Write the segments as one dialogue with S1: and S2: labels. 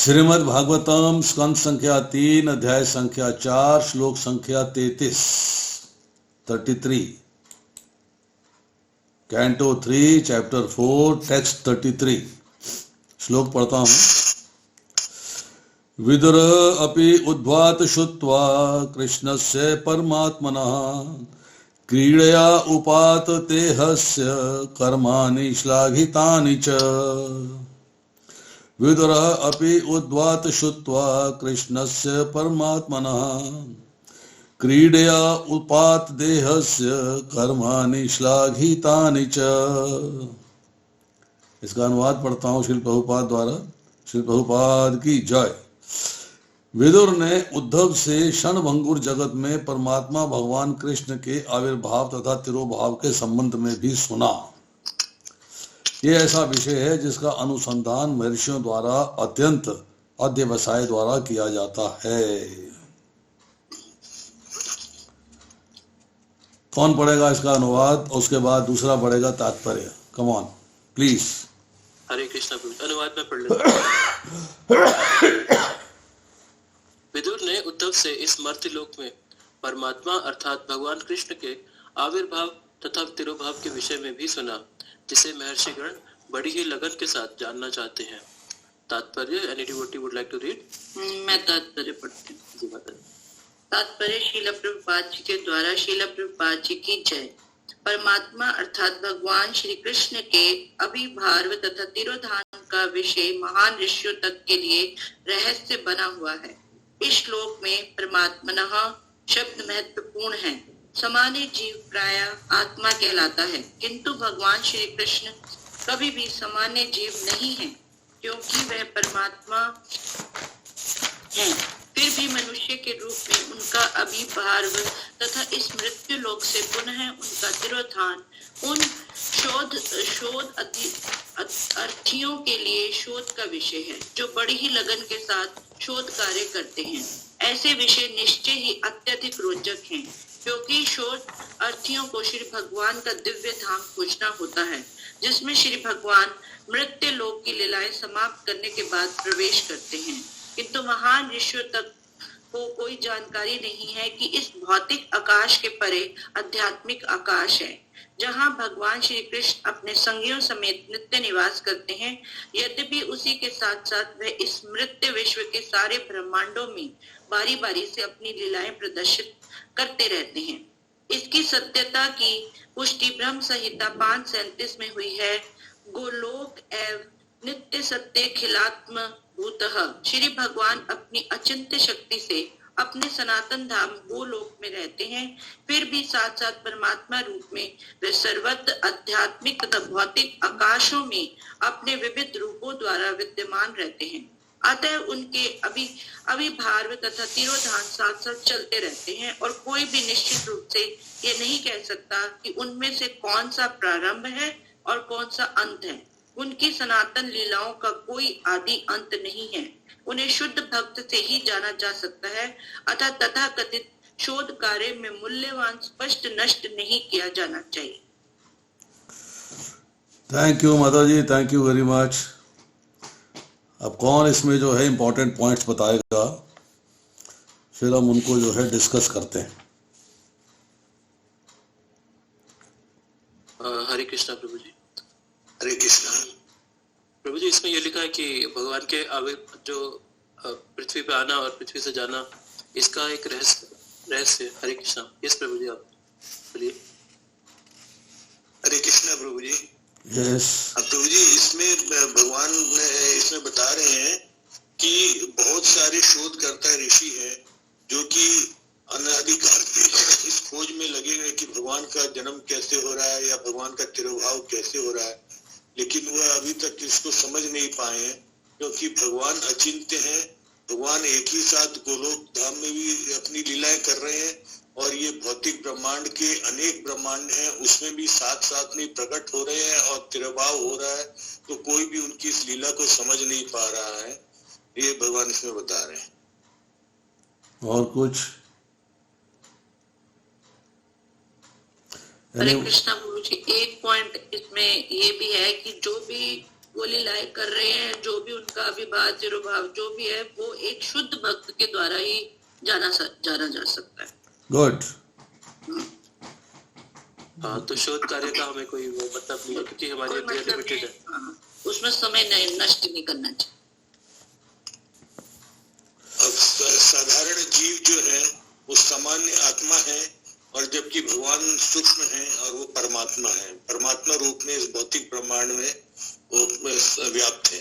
S1: श्रीमद् भागवतम स्कंद संख्या 3 अध्याय संख्या 4 श्लोक संख्या 33 कैंटो 3 चैप्टर 4 टेक्स्ट 33 श्लोक पढ़ता हूं। विदुर अपि उद्ध्वात श्रुत्वा कृष्णस्य परमात्मनः क्रीडया उपात तेहस्य कर्माणि श्लाघितानि च। विदुरः अपि उद्ध्वात श्रुत्वा कृष्णस्य परमात्मनः क्रीडया उपात देहस्य कर्माणि श्लाघितानि च। इसका अनुवाद पढ़ता हूं श्रील प्रभुपाद द्वारा। श्रील प्रभुपाद की जय। विदुर ने उद्धव से क्षणभंगुर जगत में परमात्मा भगवान कृष्ण के आविर्भाव तथा तिरोभाव के संबंध में भी सुना। ये ऐसा विषय है जिसका अनुसंधान महर्षियों द्वारा अत्यंत अध्यवसाय द्वारा किया जाता है। कौन पढ़ेगा इसका अनुवाद? उसके बाद दूसरा पढ़ेगा तात्पर्य। Come on please.
S2: Hare Krishna. अनुवाद में पढ़ लेता। विदुर ने उद्धव से इस मर्त्यलोक में परमात्मा अर्थात भगवान कृष्ण के आविर्भाव तथा तिरोभाव के विषय में भी सुना, जिसे महर्षिगण बड़ी ही लगन के साथ जानना चाहते हैं। तात्पर्य any devotee would like to read?
S3: मैं तात्पर्य पढ़ती हूँ।
S2: जी माता।
S3: तात्पर्य श्रील प्रभुपाद जी के द्वारा। श्रील प्रभुपाद जी की जय। परमात्मा अर्थात भगवान श्री कृष्ण के अभिभाव तथा तिरोधान का विषय महान ऋषियों तक के लिए रहस्य बना हुआ है। इस श्लोक में परमात्मनः शब्द महत्वपूर्ण है। सामान्य जीव प्राय आत्मा कहलाता है, किंतु भगवान श्री कृष्ण कभी भी सामान्य जीव नहीं है, क्योंकि वह परमात्मा है। फिर भी मनुष्य के रूप में उनका अभिभाव तथा इस मृत्यु लोक से पुनः उनका तिरोधान उन शोध अर्थियों के लिए शोध का विषय है, जो बड़ी ही लगन के साथ शोध कार्य करते हैं। ऐसे विषय निश्चय ही अत्यधिक रोचक हैं, क्योंकि शोध अर्थियों को श्री भगवान का दिव्य धाम खोजना होता है, जिसमें श्री भगवान मृत्यु लोक की लीलाएं समाप्त करने के बाद प्रवेश करते हैं। किंतु महान ऋषियों तक को कोई जानकारी नहीं है कि इस भौतिक आकाश के परे आध्यात्मिक आकाश है, जहां भगवान श्री कृष्ण अपने संगियों समेत नित्य निवास करते हैं। यद्यपि उसी के साथ साथ वह इस मृत्यु विश्व के सारे ब्रह्मांडों में बारी बारी से अपनी लीलाएं प्रदर्शित करते रहते हैं। इसकी सत्यता की पुष्टि ब्रह्म संहिता 5:37 में हुई है। गोलोक एवं नित्य सत्य खिलात्म भूतः। श्री भगवान अपनी अचिंत्य शक्ति से अपने सनातन धाम गोलोक में रहते हैं, फिर भी साथ साथ परमात्मा रूप में वे सर्वत्र आध्यात्मिक तथा भौतिक आकाशों में अपने विविध रूपों द्वारा विद्यमान रहते हैं। अतः उनके अभिभाव तथा तिरोधान साथ साथ चलते रहते हैं, और कोई भी निश्चित रूप से ये नहीं कह सकता कि उनमें से कौन सा प्रारंभ है और कौन सा अंत है। उनकी सनातन लीलाओं का कोई आदि अंत नहीं है। उन्हें शुद्ध भक्त से ही जाना जा सकता है, अतः तथा कथित शोध कार्य में मूल्यवान स्पष्ट नष्ट नहीं किया जाना चाहिए।
S1: थैंक यू माता जी, थैंक यू वेरी मच। अब कौन इसमें जो है इंपॉर्टेंट पॉइंट्स बताएगा, फिर हम उनको जो है डिस्कस करते हैं।
S2: हरे कृष्णा प्रभु जी।
S4: हरे कृष्णा
S2: प्रभु जी, इसमें ये लिखा है कि भगवान के जो पृथ्वी पे आना और पृथ्वी से जाना, इसका एक रहस्य। हरे कृष्णा। यस प्रभु जी, आप बोलिए।
S4: हरे कृष्णा प्रभु जी।
S1: यस
S4: प्रभु जी, इसमें भगवान इसमें बता रहे हैं कि बहुत सारे शोधकर्ता ऋषि हैं जो कि अनादिकाल से इस खोज में लगे हुए कि भगवान का जन्म कैसे हो रहा है या भगवान का तिरोभाव कैसे हो रहा है, लेकिन वह अभी तक इसको समझ नहीं पाए हैं, क्योंकि भगवान अचिंत्य हैं। भगवान एक ही साथ गोलोक धाम में भी अपनी लीलाएं कर रहे हैं, और ये भौतिक ब्रह्मांड के अनेक ब्रह्मांड हैं, उसमें भी साथ साथ में प्रकट हो रहे हैं और तिरोभाव हो रहा है, तो कोई भी उनकी इस लीला को समझ नहीं पा रहा है। ये भगवान इसमें बता रहे हैं।
S1: और कुछ?
S3: हरे कृष्णा प्रभु जी, एक पॉइंट इसमें ये भी है कि जो भी वो लीलाएं कर रहे हैं, जो भी उनका अभिभाव तिरुभाव जो भी है, वो एक शुद्ध भक्त के द्वारा ही जाना जा सकता है।
S1: गुड।
S2: हाँ, तो शोध कार्य का हमें कोई वो मतलब नहीं है, क्योंकि हमारी इंद्रियां लिमिटेड है।
S3: हाँ, उसमें समय नष्ट नहीं करना चाहिए।
S4: अब साधारण जीव जो है वो सामान्य आत्मा है, और जबकि भगवान सूक्ष्म है और वो परमात्मा है, परमात्मा रूप में इस भौतिक ब्रह्मांड में वो व्याप्त है।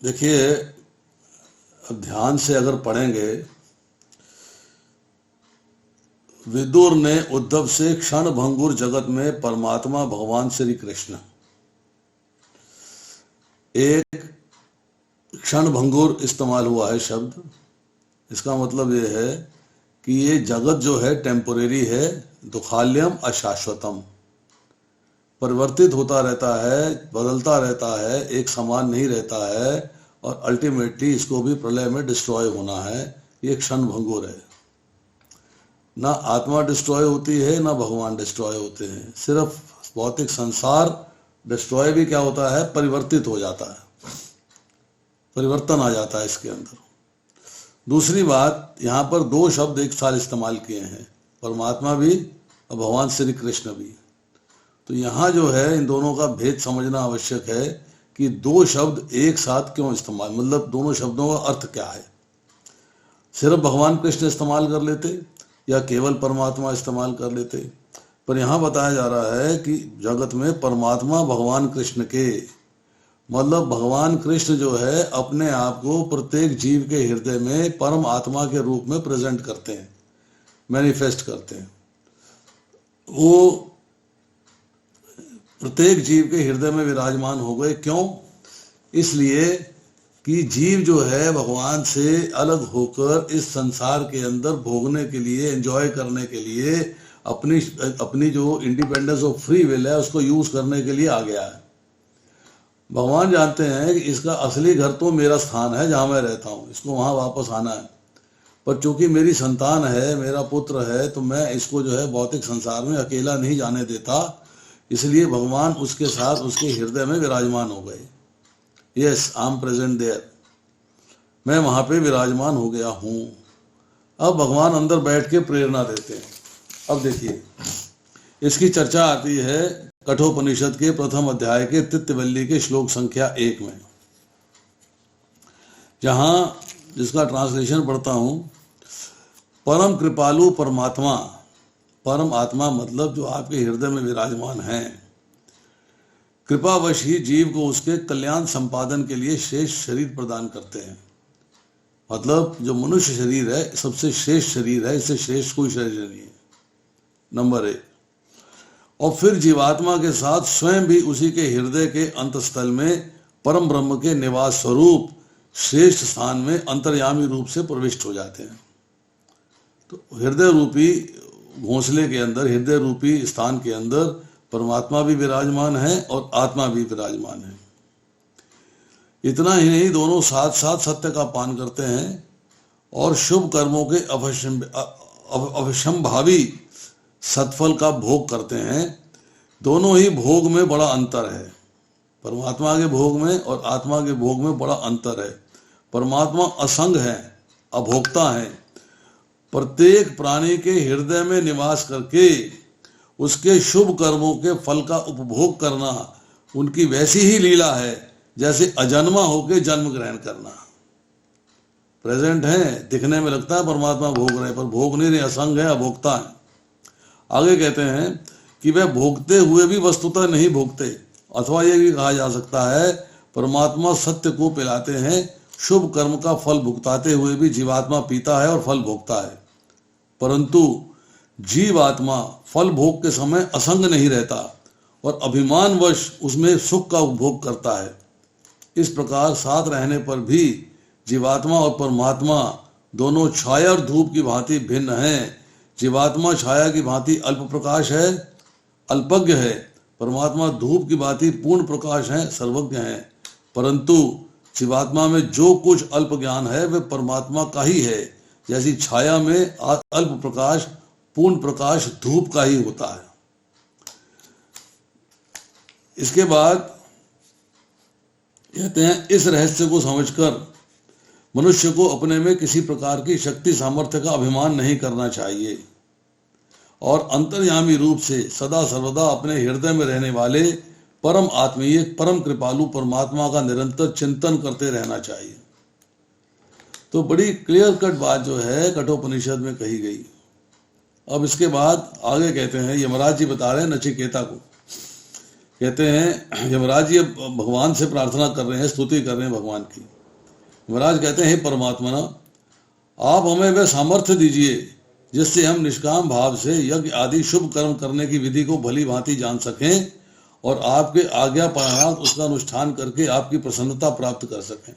S1: देखिए, अब ध्यान से अगर पढ़ेंगे, विदुर ने उद्धव से क्षण भंगुर जगत में परमात्मा भगवान श्री कृष्ण, एक क्षण भंगुर इस्तेमाल हुआ है शब्द। इसका मतलब ये है कि ये जगत जो है टेम्पोरेरी है, दुखाल्यम अशाश्वतम, परिवर्तित होता रहता है, बदलता रहता है, एक समान नहीं रहता है, और अल्टीमेटली इसको भी प्रलय में डिस्ट्रॉय होना है। ये क्षण भंगुर है। ना आत्मा डिस्ट्रॉय होती है, ना भगवान डिस्ट्रॉय होते हैं। सिर्फ भौतिक संसार डिस्ट्रॉय भी क्या होता है, परिवर्तित हो जाता है, परिवर्तन आ जाता है इसके अंदर। दूसरी बात, यहाँ पर दो शब्द एक साथ इस्तेमाल किए हैं, परमात्मा भी और भगवान श्री कृष्ण भी। तो यहाँ जो है इन दोनों का भेद समझना आवश्यक है कि दो शब्द एक साथ क्यों इस्तेमाल, मतलब दोनों शब्दों का अर्थ क्या है। सिर्फ भगवान कृष्ण इस्तेमाल कर लेते या केवल परमात्मा इस्तेमाल कर लेते, पर यहाँ बताया जा रहा है कि जगत में परमात्मा भगवान कृष्ण के, मतलब भगवान कृष्ण जो है अपने आप को प्रत्येक जीव के हृदय में परम आत्मा के रूप में प्रेजेंट करते हैं, मैनिफेस्ट करते हैं। वो प्रत्येक जीव के हृदय में विराजमान हो गए। क्यों? इसलिए कि जीव जो है भगवान से अलग होकर इस संसार के अंदर भोगने के लिए, एंजॉय करने के लिए, अपनी जो इंडिपेंडेंस ऑफ फ्री विल है उसको यूज करने के लिए आ गया है। भगवान जानते हैं कि इसका असली घर तो मेरा स्थान है जहाँ मैं रहता हूँ, इसको वहाँ वापस आना है, पर चूंकि मेरी संतान है, मेरा पुत्र है, तो मैं इसको जो है भौतिक संसार में अकेला नहीं जाने देता। इसलिए भगवान उसके साथ उसके हृदय में विराजमान हो गए। Yes, I am present there, मैं वहाँ पे विराजमान हो गया हूँ। अब भगवान अंदर बैठ के प्रेरणा देते हैं। अब देखिए, इसकी चर्चा आती है कठोपनिषद के प्रथम अध्याय के तित्यवल्ली के श्लोक संख्या 1 में, जहाँ जिसका ट्रांसलेशन पढ़ता हूँ, परम कृपालु परमात्मा, परम आत्मा मतलब जो आपके हृदय में विराजमान है, कृपावश ही जीव को उसके कल्याण संपादन के लिए श्रेष्ठ शरीर प्रदान करते हैं। मतलब जो मनुष्य शरीर है सबसे श्रेष्ठ शरीर है, इससे श्रेष्ठ कोई शरीर नहीं है, नंबर 1। और फिर जीवात्मा के साथ स्वयं भी उसी के हृदय के अंतस्थल में परम ब्रह्म के निवास स्वरूप श्रेष्ठ स्थान में अंतर्यामी रूप से प्रविष्ट हो जाते हैं। तो हृदय रूपी घोंसले के अंदर, हृदय रूपी स्थान के अंदर परमात्मा भी विराजमान है और आत्मा भी विराजमान है। इतना ही नहीं, दोनों साथ साथ सत्य का पान करते हैं और शुभ कर्मों के अवश्यंभावी सत्फल का भोग करते हैं। दोनों ही भोग में बड़ा अंतर है, परमात्मा के भोग में और आत्मा के भोग में बड़ा अंतर है। परमात्मा असंग है, अभोक्ता है, प्रत्येक प्राणी के हृदय में निवास करके उसके शुभ कर्मों के फल का उपभोग करना उनकी वैसी ही लीला है जैसे अजन्मा होकर जन्म ग्रहण करना। प्रेजेंट है, दिखने में लगता है परमात्मा भोग रहे, पर भोग नहीं रहे, असंग है, अभोक्ता है। आगे कहते हैं कि वह भोगते हुए भी वस्तुतः नहीं भोगते, अथवा यह भी कहा जा सकता है परमात्मा सत्य को पिलाते हैं, शुभ कर्म का फल भुगताते हुए भी जीवात्मा पीता है और फल भोगता है, परंतु जीवात्मा फल भोग के समय असंग नहीं रहता और अभिमानवश उसमें सुख का उपभोग करता है। इस प्रकार साथ रहने पर भी जीवात्मा और परमात्मा दोनों छाया और धूप की भांति भिन्न हैं। जीवात्मा छाया की भांति अल्प प्रकाश है, अल्पज्ञ है, परमात्मा धूप की भांति पूर्ण प्रकाश है, सर्वज्ञ है। परंतु जीवात्मा में जो कुछ अल्प ज्ञान है वह परमात्मा का ही है, जैसी छाया में अल्प प्रकाश पूर्ण प्रकाश धूप का ही होता है। इसके बाद कहते हैं इस रहस्य को समझकर मनुष्य को अपने में किसी प्रकार की शक्ति सामर्थ्य का अभिमान नहीं करना चाहिए और अंतर्यामी रूप से सदा सर्वदा अपने हृदय में रहने वाले परम आत्मीय परम कृपालु परमात्मा का निरंतर चिंतन करते रहना चाहिए। तो बड़ी क्लियर कट बात जो है कठोपनिषद में कही गई। अब इसके बाद आगे कहते हैं, यमराज जी बता रहे हैं नचिकेता को, कहते हैं यमराज जी अब भगवान से प्रार्थना कर रहे हैं, स्तुति कर रहे हैं भगवान की। यमराज कहते हैं, हे परमात्मा, आप हमें वह सामर्थ्य दीजिए जिससे हम निष्काम भाव से यज्ञ आदि शुभ कर्म करने की विधि को भली भांति जान सकें और आपके आज्ञा पालनार्थ उसका अनुष्ठान करके आपकी प्रसन्नता प्राप्त कर सकें।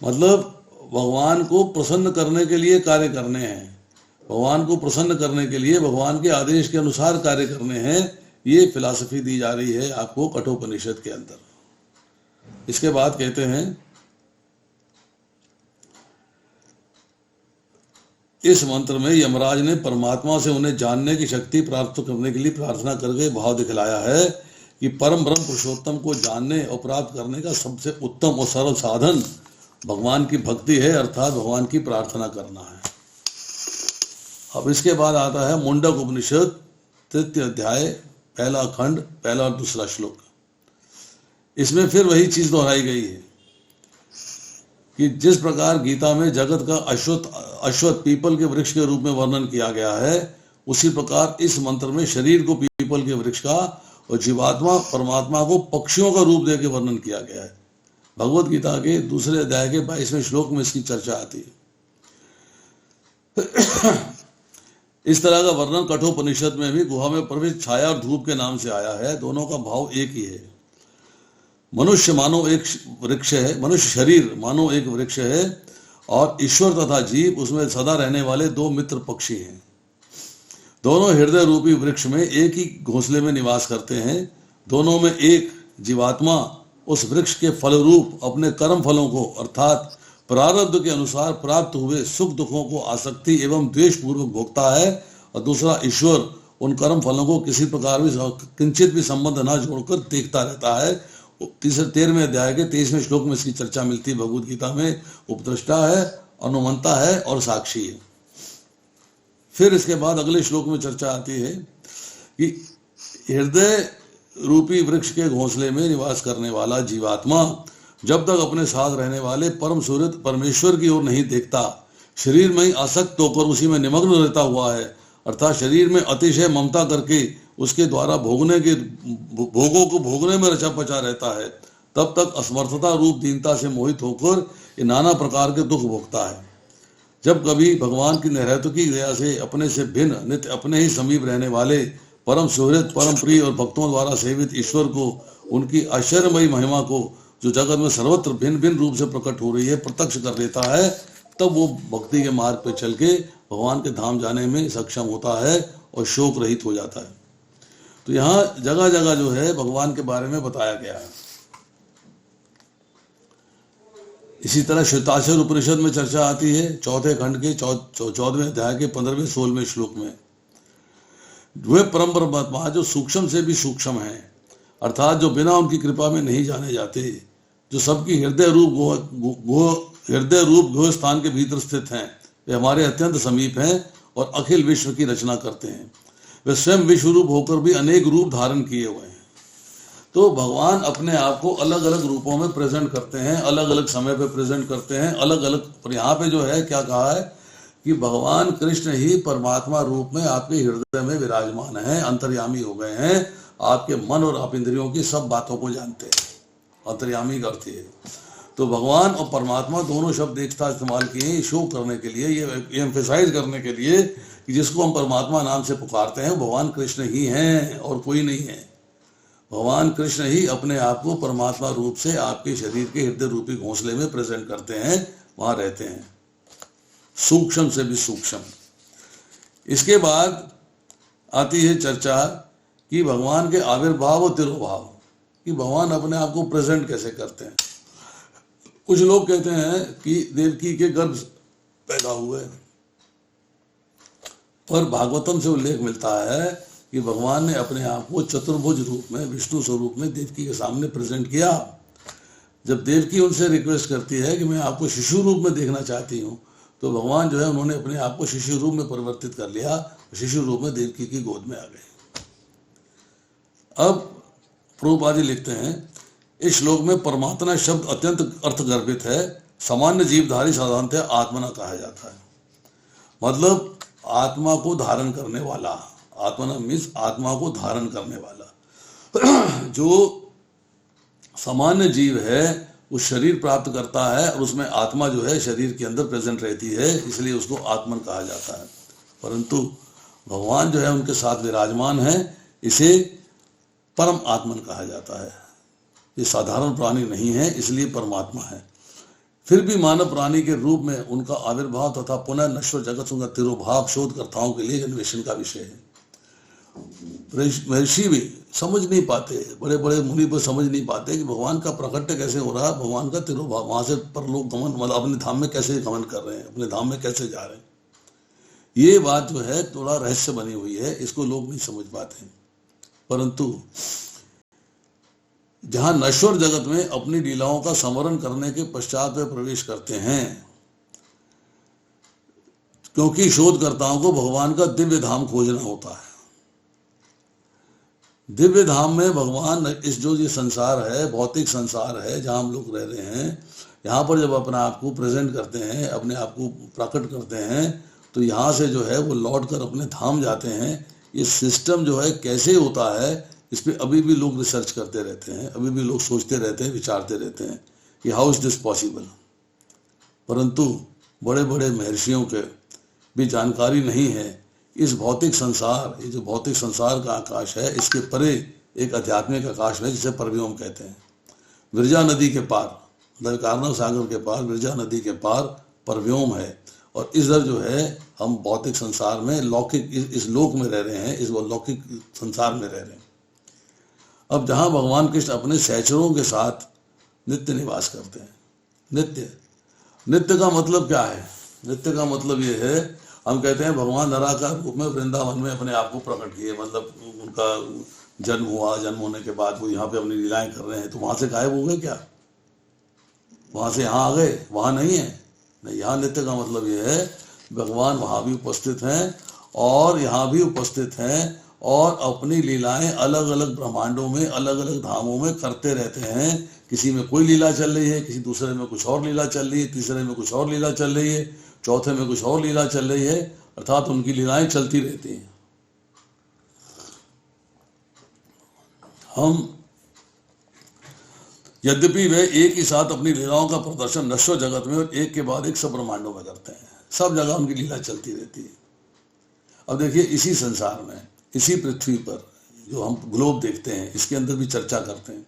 S1: मतलब भगवान को प्रसन्न करने के लिए कार्य करने हैं, भगवान को प्रसन्न करने के लिए भगवान के आदेश के अनुसार कार्य करने हैं। ये फिलॉसफी दी जा रही है आपको कठोपनिषद के अंदर। इसके बाद कहते हैं, इस मंत्र में यमराज ने परमात्मा से उन्हें जानने की शक्ति प्राप्त करने के लिए प्रार्थना करके भाव दिखलाया है कि परम ब्रह्म पुरुषोत्तम को जानने और प्राप्त करने का सबसे उत्तम और सरल साधन भगवान की भक्ति है, अर्थात भगवान की प्रार्थना करना है। अब इसके बाद आता है मुंडक उपनिषद 3 अध्याय 1 खंड 1 और 2 श्लोक। इसमें फिर वही चीज दोहराई गई है कि जिस प्रकार गीता में जगत का अश्वत्थ पीपल के वृक्ष के रूप में वर्णन किया गया है, उसी प्रकार इस मंत्र में शरीर को पीपल के वृक्ष का और जीवात्मा परमात्मा को पक्षियों का रूप देकर वर्णन किया गया है। भगवत गीता के 2 अध्याय के 22वें श्लोक में इसकी चर्चा आती है। इस तरह का वर्णन कठोपनिषद में भी गुहा में प्रविष्ट छाया और धूप के नाम से आया है। दोनों का भाव एक ही है। मनुष्य मानो एक वृक्ष है, मनुष्य शरीर मानो एक वृक्ष है और ईश्वर तथा जीव उसमें सदा रहने वाले 2 मित्र पक्षी हैं। दोनों हृदय रूपी वृक्ष में एक ही घोंसले में निवास करते हैं। दोनों में एक जीवात्मा उस वृक्ष के फल रूप अपने कर्म फलों को अर्थात प्रारब्ध के अनुसार प्राप्त हुए सुख दुखों को आसक्ति एवं द्वेष पूर्वक भोगता है और दूसरा ईश्वर उन कर्म फलों को किसी प्रकार भी किंचित भी संबंध न जोड़कर देखता रहता है। 13वें अध्याय के 23वें श्लोक में इसकी चर्चा मिलती है भगवद गीता में। उपद्रष्टा है, अनुमंता है और साक्षी है। फिर इसके बाद अगले श्लोक में चर्चा आती है कि हृदय रूपी वृक्ष के घोंसले में निवास करने वाला जीवात्मा जब तक अपने साथ रहने वाले परम सूर्य परमेश्वर की ओर नहीं देखता, शरीर में ही आसक्त होकर उसी में निमग्न रहता हुआ है, अर्थात शरीर में अतिशय ममता करके उसके द्वारा भोगों को भोगने में रचा पचा रहता है, तब तक असमर्थता रूप दीनता से मोहित होकर ये नाना प्रकार के दुख भोगता है। जब कभी भगवान की निर्हैतुकी दया से अपने से भिन्न नित्य अपने ही समीप रहने वाले परम सुहृद परम प्रिय और भक्तों द्वारा सेवित ईश्वर को, उनकी आश्चर्यमयी महिमा को जो जगत में सर्वत्र भिन्न भिन्न रूप से प्रकट हो रही है, प्रत्यक्ष कर लेता है, तब वो भक्ति के मार्ग पर चल के भगवान के धाम जाने में सक्षम होता है और शोक रहित हो जाता है। तो यहाँ जगह जगह जो है भगवान के बारे में बताया गया है। इसी तरह श्वेताश्वर उपनिषद में चर्चा आती है 4 खंड के 14वें अध्याय के 15वें-16वें श्लोक में। वे परम परमात्मा जो सूक्ष्म से भी सूक्ष्म है, अर्थात जो बिना उनकी कृपा में नहीं जाने जाते, जो सबकी हृदय रूप गोह स्थान के भीतर स्थित हैं, वे हमारे अत्यंत समीप हैं और अखिल विश्व की रचना करते हैं। वे स्वयं विश्व रूप होकर भी अनेक रूप धारण किए हुए हैं। तो भगवान अपने आप को अलग अलग रूपों में प्रेजेंट करते हैं, अलग अलग समय पे प्रेजेंट करते हैं, अलग अलग। पर यहाँ पे जो है क्या कहा है कि भगवान कृष्ण ही परमात्मा रूप में आपके हृदय में विराजमान है, अंतर्यामी हो गए हैं, आपके मन और आप इंद्रियों की सब बातों को जानते हैं। अंतर्यामी करते हैं। तो भगवान और परमात्मा दोनों शब्द एक साथ इस्तेमाल किए शो करने के लिए, ये एम्फेसाइज करने के लिए कि जिसको हम परमात्मा नाम से पुकारते हैं भगवान कृष्ण ही हैं और कोई नहीं है। भगवान कृष्ण ही अपने आप को परमात्मा रूप से आपके शरीर के हृदय रूपी घोंसले में प्रेजेंट करते हैं, वहां रहते हैं, सूक्ष्म से भी सूक्ष्म। इसके बाद आती है चर्चा कि भगवान के आविर्भाव और तिरोभाव, कि भगवान अपने आप को प्रेजेंट कैसे करते हैं। कुछ लोग कहते हैं कि देवकी के गर्भ पैदा हुए, पर भागवतम से उल्लेख मिलता है कि भगवान ने अपने आप को चतुर्भुज रूप में विष्णु स्वरूप में देवकी के सामने प्रेजेंट किया। जब देवकी उनसे रिक्वेस्ट करती है कि मैं आपको शिशु रूप में देखना चाहती हूँ, तो भगवान जो है उन्होंने अपने आप को शिशु रूप में परिवर्तित कर लिया, शिशु रूप में देवकी की गोद में आ गए। अब प्रभुपाद जी लिखते हैं, इस श्लोक में परमात्मा शब्द अत्यंत अर्थगर्भित है। सामान्य जीवधारी साधारणतः आत्मना कहा जाता है, मतलब आत्मा को धारण करने वाला। आत्मना मीन्स आत्मा को धारण करने वाला। जो सामान्य जीव है वो शरीर प्राप्त करता है और उसमें आत्मा जो है शरीर के अंदर प्रेजेंट रहती है, इसलिए उसको आत्मन कहा जाता है। परंतु भगवान जो है उनके साथ विराजमान है, इसे परम आत्मन कहा जाता है। ये साधारण प्राणी नहीं है, इसलिए परमात्मा है। फिर भी मानव प्राणी के रूप में उनका आविर्भाव तथा पुनः नश्वर जगत का तिरोभाव शोधकर्ताओं के लिए अन्वेषण का विषय है। महर्षि भी समझ नहीं पाते, बड़े बड़े मुनि पर समझ नहीं पाते कि भगवान का प्रकट कैसे हो रहा है, भगवान का तिरोभाव, वहां से परलोक गमन, मतलब अपने धाम में कैसे गमन कर रहे हैं, अपने धाम में कैसे जा रहे हैं। ये बात जो है थोड़ा रहस्य बनी हुई है, इसको लोग नहीं समझ पाते। परंतु जहां नश्वर जगत में अपनी लीलाओं का स्मरण करने के पश्चात वे प्रवेश करते हैं, क्योंकि शोधकर्ताओं को भगवान का दिव्य धाम खोजना होता है। दिव्य धाम में भगवान इस जो ये संसार है, भौतिक संसार है जहां हम लोग रह रहे हैं, यहाँ पर जब अपने आप को प्रेजेंट करते हैं, अपने आप को प्रकट करते हैं, तो यहाँ से जो है वो लौट कर अपने धाम जाते हैं। ये सिस्टम जो है कैसे होता है, इस पर अभी भी लोग रिसर्च करते रहते हैं, अभी भी लोग सोचते रहते हैं, विचारते रहते हैं कि हाउ इज दिस पॉसिबल। परंतु बड़े बड़े महर्षियों के भी जानकारी नहीं है। इस भौतिक संसार, ये जो भौतिक संसार का आकाश है, इसके परे एक आध्यात्मिक आकाश है जिसे परव्योम कहते हैं। विरजा नदी के पार, मतलब कार्नव सागर के पार, विरजा नदी के पार परव्योम है। और इधर जो है हम भौतिक संसार में लौकिक इस लोक में रह रहे हैं, इस लौकिक संसार में रह रहे हैं। अब जहाँ भगवान कृष्ण अपने सहचरों के साथ नित्य निवास करते हैं। नित्य का मतलब क्या है? नित्य का मतलब ये है, हम कहते हैं भगवान निराकार रूप में वृंदावन में अपने आप को प्रकट किए, मतलब उनका जन्म हुआ, जन्म होने के बाद वो यहाँ पे अपनी लीलाएं कर रहे हैं, तो वहां से गायब हो गए क्या? वहां से यहाँ आ गए? वहां नहीं है। नहीं, यहाँ नित्य का मतलब ये है भगवान वहां भी उपस्थित हैं और यहाँ भी उपस्थित हैं और अपनी लीलाएं अलग अलग ब्रह्मांडों में, अलग अलग धामों में करते रहते हैं। किसी में कोई लीला चल रही है, किसी दूसरे में कुछ और लीला चल रही है, तीसरे में कुछ और लीला चल रही है, चौथे में कुछ और लीला चल रही है, अर्थात उनकी लीलाएं चलती रहती हैं। हम यद्यपि वे एक ही साथ अपनी लीलाओं का प्रदर्शन नश्वर जगत में और एक के बाद एक सब ब्रह्मांडों में करते हैं, सब जगह उनकी लीला चलती रहती है। अब देखिए, इसी संसार में, इसी पृथ्वी पर जो हम ग्लोब देखते हैं, इसके अंदर भी चर्चा करते हैं।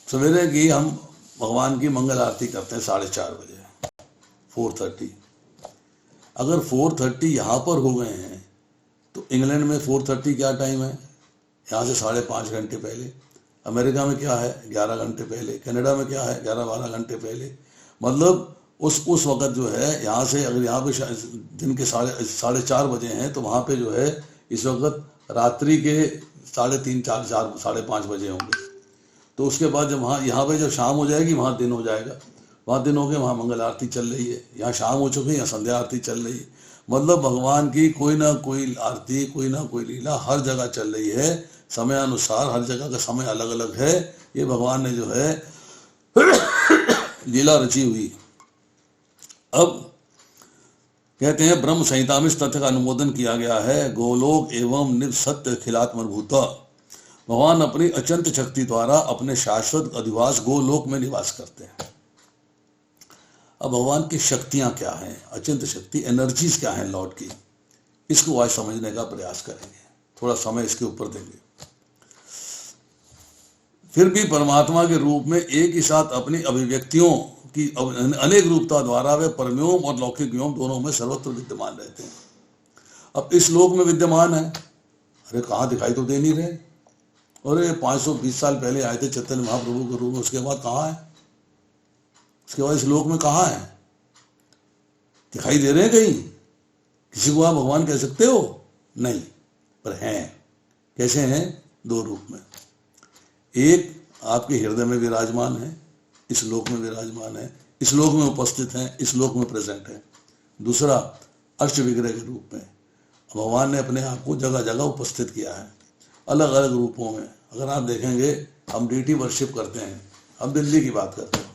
S1: सवेरे की हम भगवान की मंगल आरती करते हैं 4:30 बजे, 4:30। अगर 4:30 यहाँ पर हो गए हैं तो इंग्लैंड में 4:30 क्या टाइम है? यहाँ से 5.5 घंटे पहले। अमेरिका में क्या है? 11 घंटे पहले। कनाडा में क्या है? 11-12 घंटे पहले। मतलब उस वक्त जो है, यहाँ से अगर यहाँ पे दिन के 4:30 बजे हैं तो वहाँ पे जो है इस वक्त रात्रि के 3:30, 4, 5:30 बजे होंगे। तो उसके बाद जब वहाँ यहाँ पे जब शाम हो जाएगी, वहाँ दिन हो जाएगा। वहाँ दिन हो गया, वहाँ मंगल आरती चल रही है। यहाँ शाम हो चुकी है, यहाँ संध्या आरती चल रही है। मतलब भगवान की कोई ना कोई आरती, कोई ना कोई लीला हर जगह चल रही है। समय अनुसार हर जगह का समय अलग अलग है। ये भगवान ने जो है लीला रची हुई। अब कहते हैं ब्रह्म संहिता में इस तथ्य का अनुमोदन किया गया है, गोलोक एवं निव सत्य खिलात्मभूता। भगवान अपनी अचंत शक्ति द्वारा अपने शाश्वत अधिवास गोलोक में निवास करते हैं। अब भगवान की शक्तियां क्या हैं, अचिंत शक्ति, एनर्जीज क्या हैं लॉर्ड की, इसको आज समझने का प्रयास करेंगे, थोड़ा समय इसके ऊपर देंगे। फिर भी परमात्मा के रूप में एक ही साथ अपनी अभिव्यक्तियों की अनेक रूपता द्वारा वे परम्योम और लौकिक व्योम दोनों में सर्वत्र विद्यमान रहते हैं। अब इस लोक में विद्यमान है, अरे कहाँ दिखाई तो दे नहीं रहे। अरे 520 साल पहले आए थे चैतन्य महाप्रभु के रूप में, उसके बाद कहाँ है? उसके बाद इस लोक में कहाँ है? दिखाई दे रहे हैं कहीं? किसी को आप भगवान कह सकते हो? नहीं, पर हैं। कैसे हैं? दो रूप में। एक आपके हृदय में विराजमान है, इस लोक में विराजमान है, इस लोक में उपस्थित है, इस लोक में प्रेजेंट है। दूसरा अष्ट विग्रह के रूप में भगवान ने अपने आप को जगह जगह उपस्थित किया है, अलग अलग रूपों में। अगर आप देखेंगे, हम डीटी वर्शिप करते हैं, हम दिल्ली की बात करते हैं,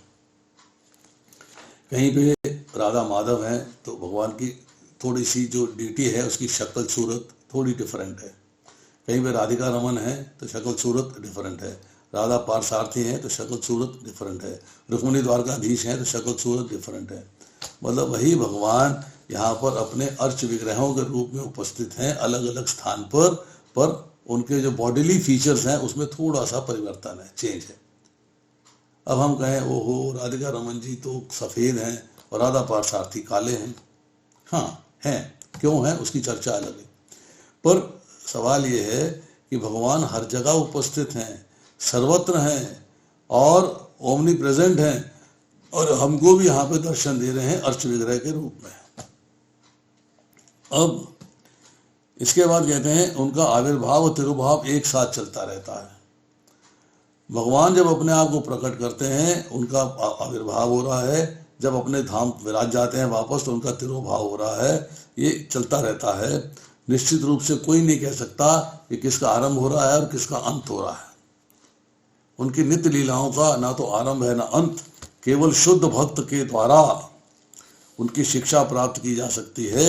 S1: कहीं पे राधा माधव हैं तो भगवान की थोड़ी सी जो डीटी है उसकी शक्ल सूरत थोड़ी डिफरेंट है। कहीं पे राधिका रमन है तो शक्ल सूरत डिफरेंट है, राधा पारसारथी हैं तो शक्ल सूरत डिफरेंट है, रुक्मिणी द्वारकाधीश हैं तो शक्ल सूरत डिफरेंट है। मतलब वही भगवान यहाँ पर अपने अर्च विग्रहों के रूप में उपस्थित हैं अलग अलग स्थान पर उनके जो बॉडीली फीचर्स हैं उसमें थोड़ा सा परिवर्तन है, चेंज है। अब हम कहें ओहो राधिका रमन जी तो सफ़ेद हैं और राधा पारसारथी काले हैं, हाँ हैं, क्यों है उसकी चर्चा अलग है। पर सवाल ये है कि भगवान हर जगह उपस्थित हैं, सर्वत्र हैं और ओमनी प्रेजेंट हैं, और हमको भी यहाँ पे दर्शन दे रहे हैं अर्च विग्रह के रूप में। अब इसके बाद कहते हैं उनका आविर्भाव और तिरुभाव एक साथ चलता रहता है। भगवान जब अपने आप को प्रकट करते हैं उनका आविर्भाव हो रहा है, जब अपने धाम विराज जाते हैं वापस तो उनका तिरुभाव हो रहा है, ये चलता रहता है। निश्चित रूप से कोई नहीं कह सकता कि किसका आरंभ हो रहा है और किसका अंत हो रहा है। उनकी नित्य लीलाओं का ना तो आरंभ है ना अंत, केवल शुद्ध भक्त के द्वारा उनकी शिक्षा प्राप्त की जा सकती है।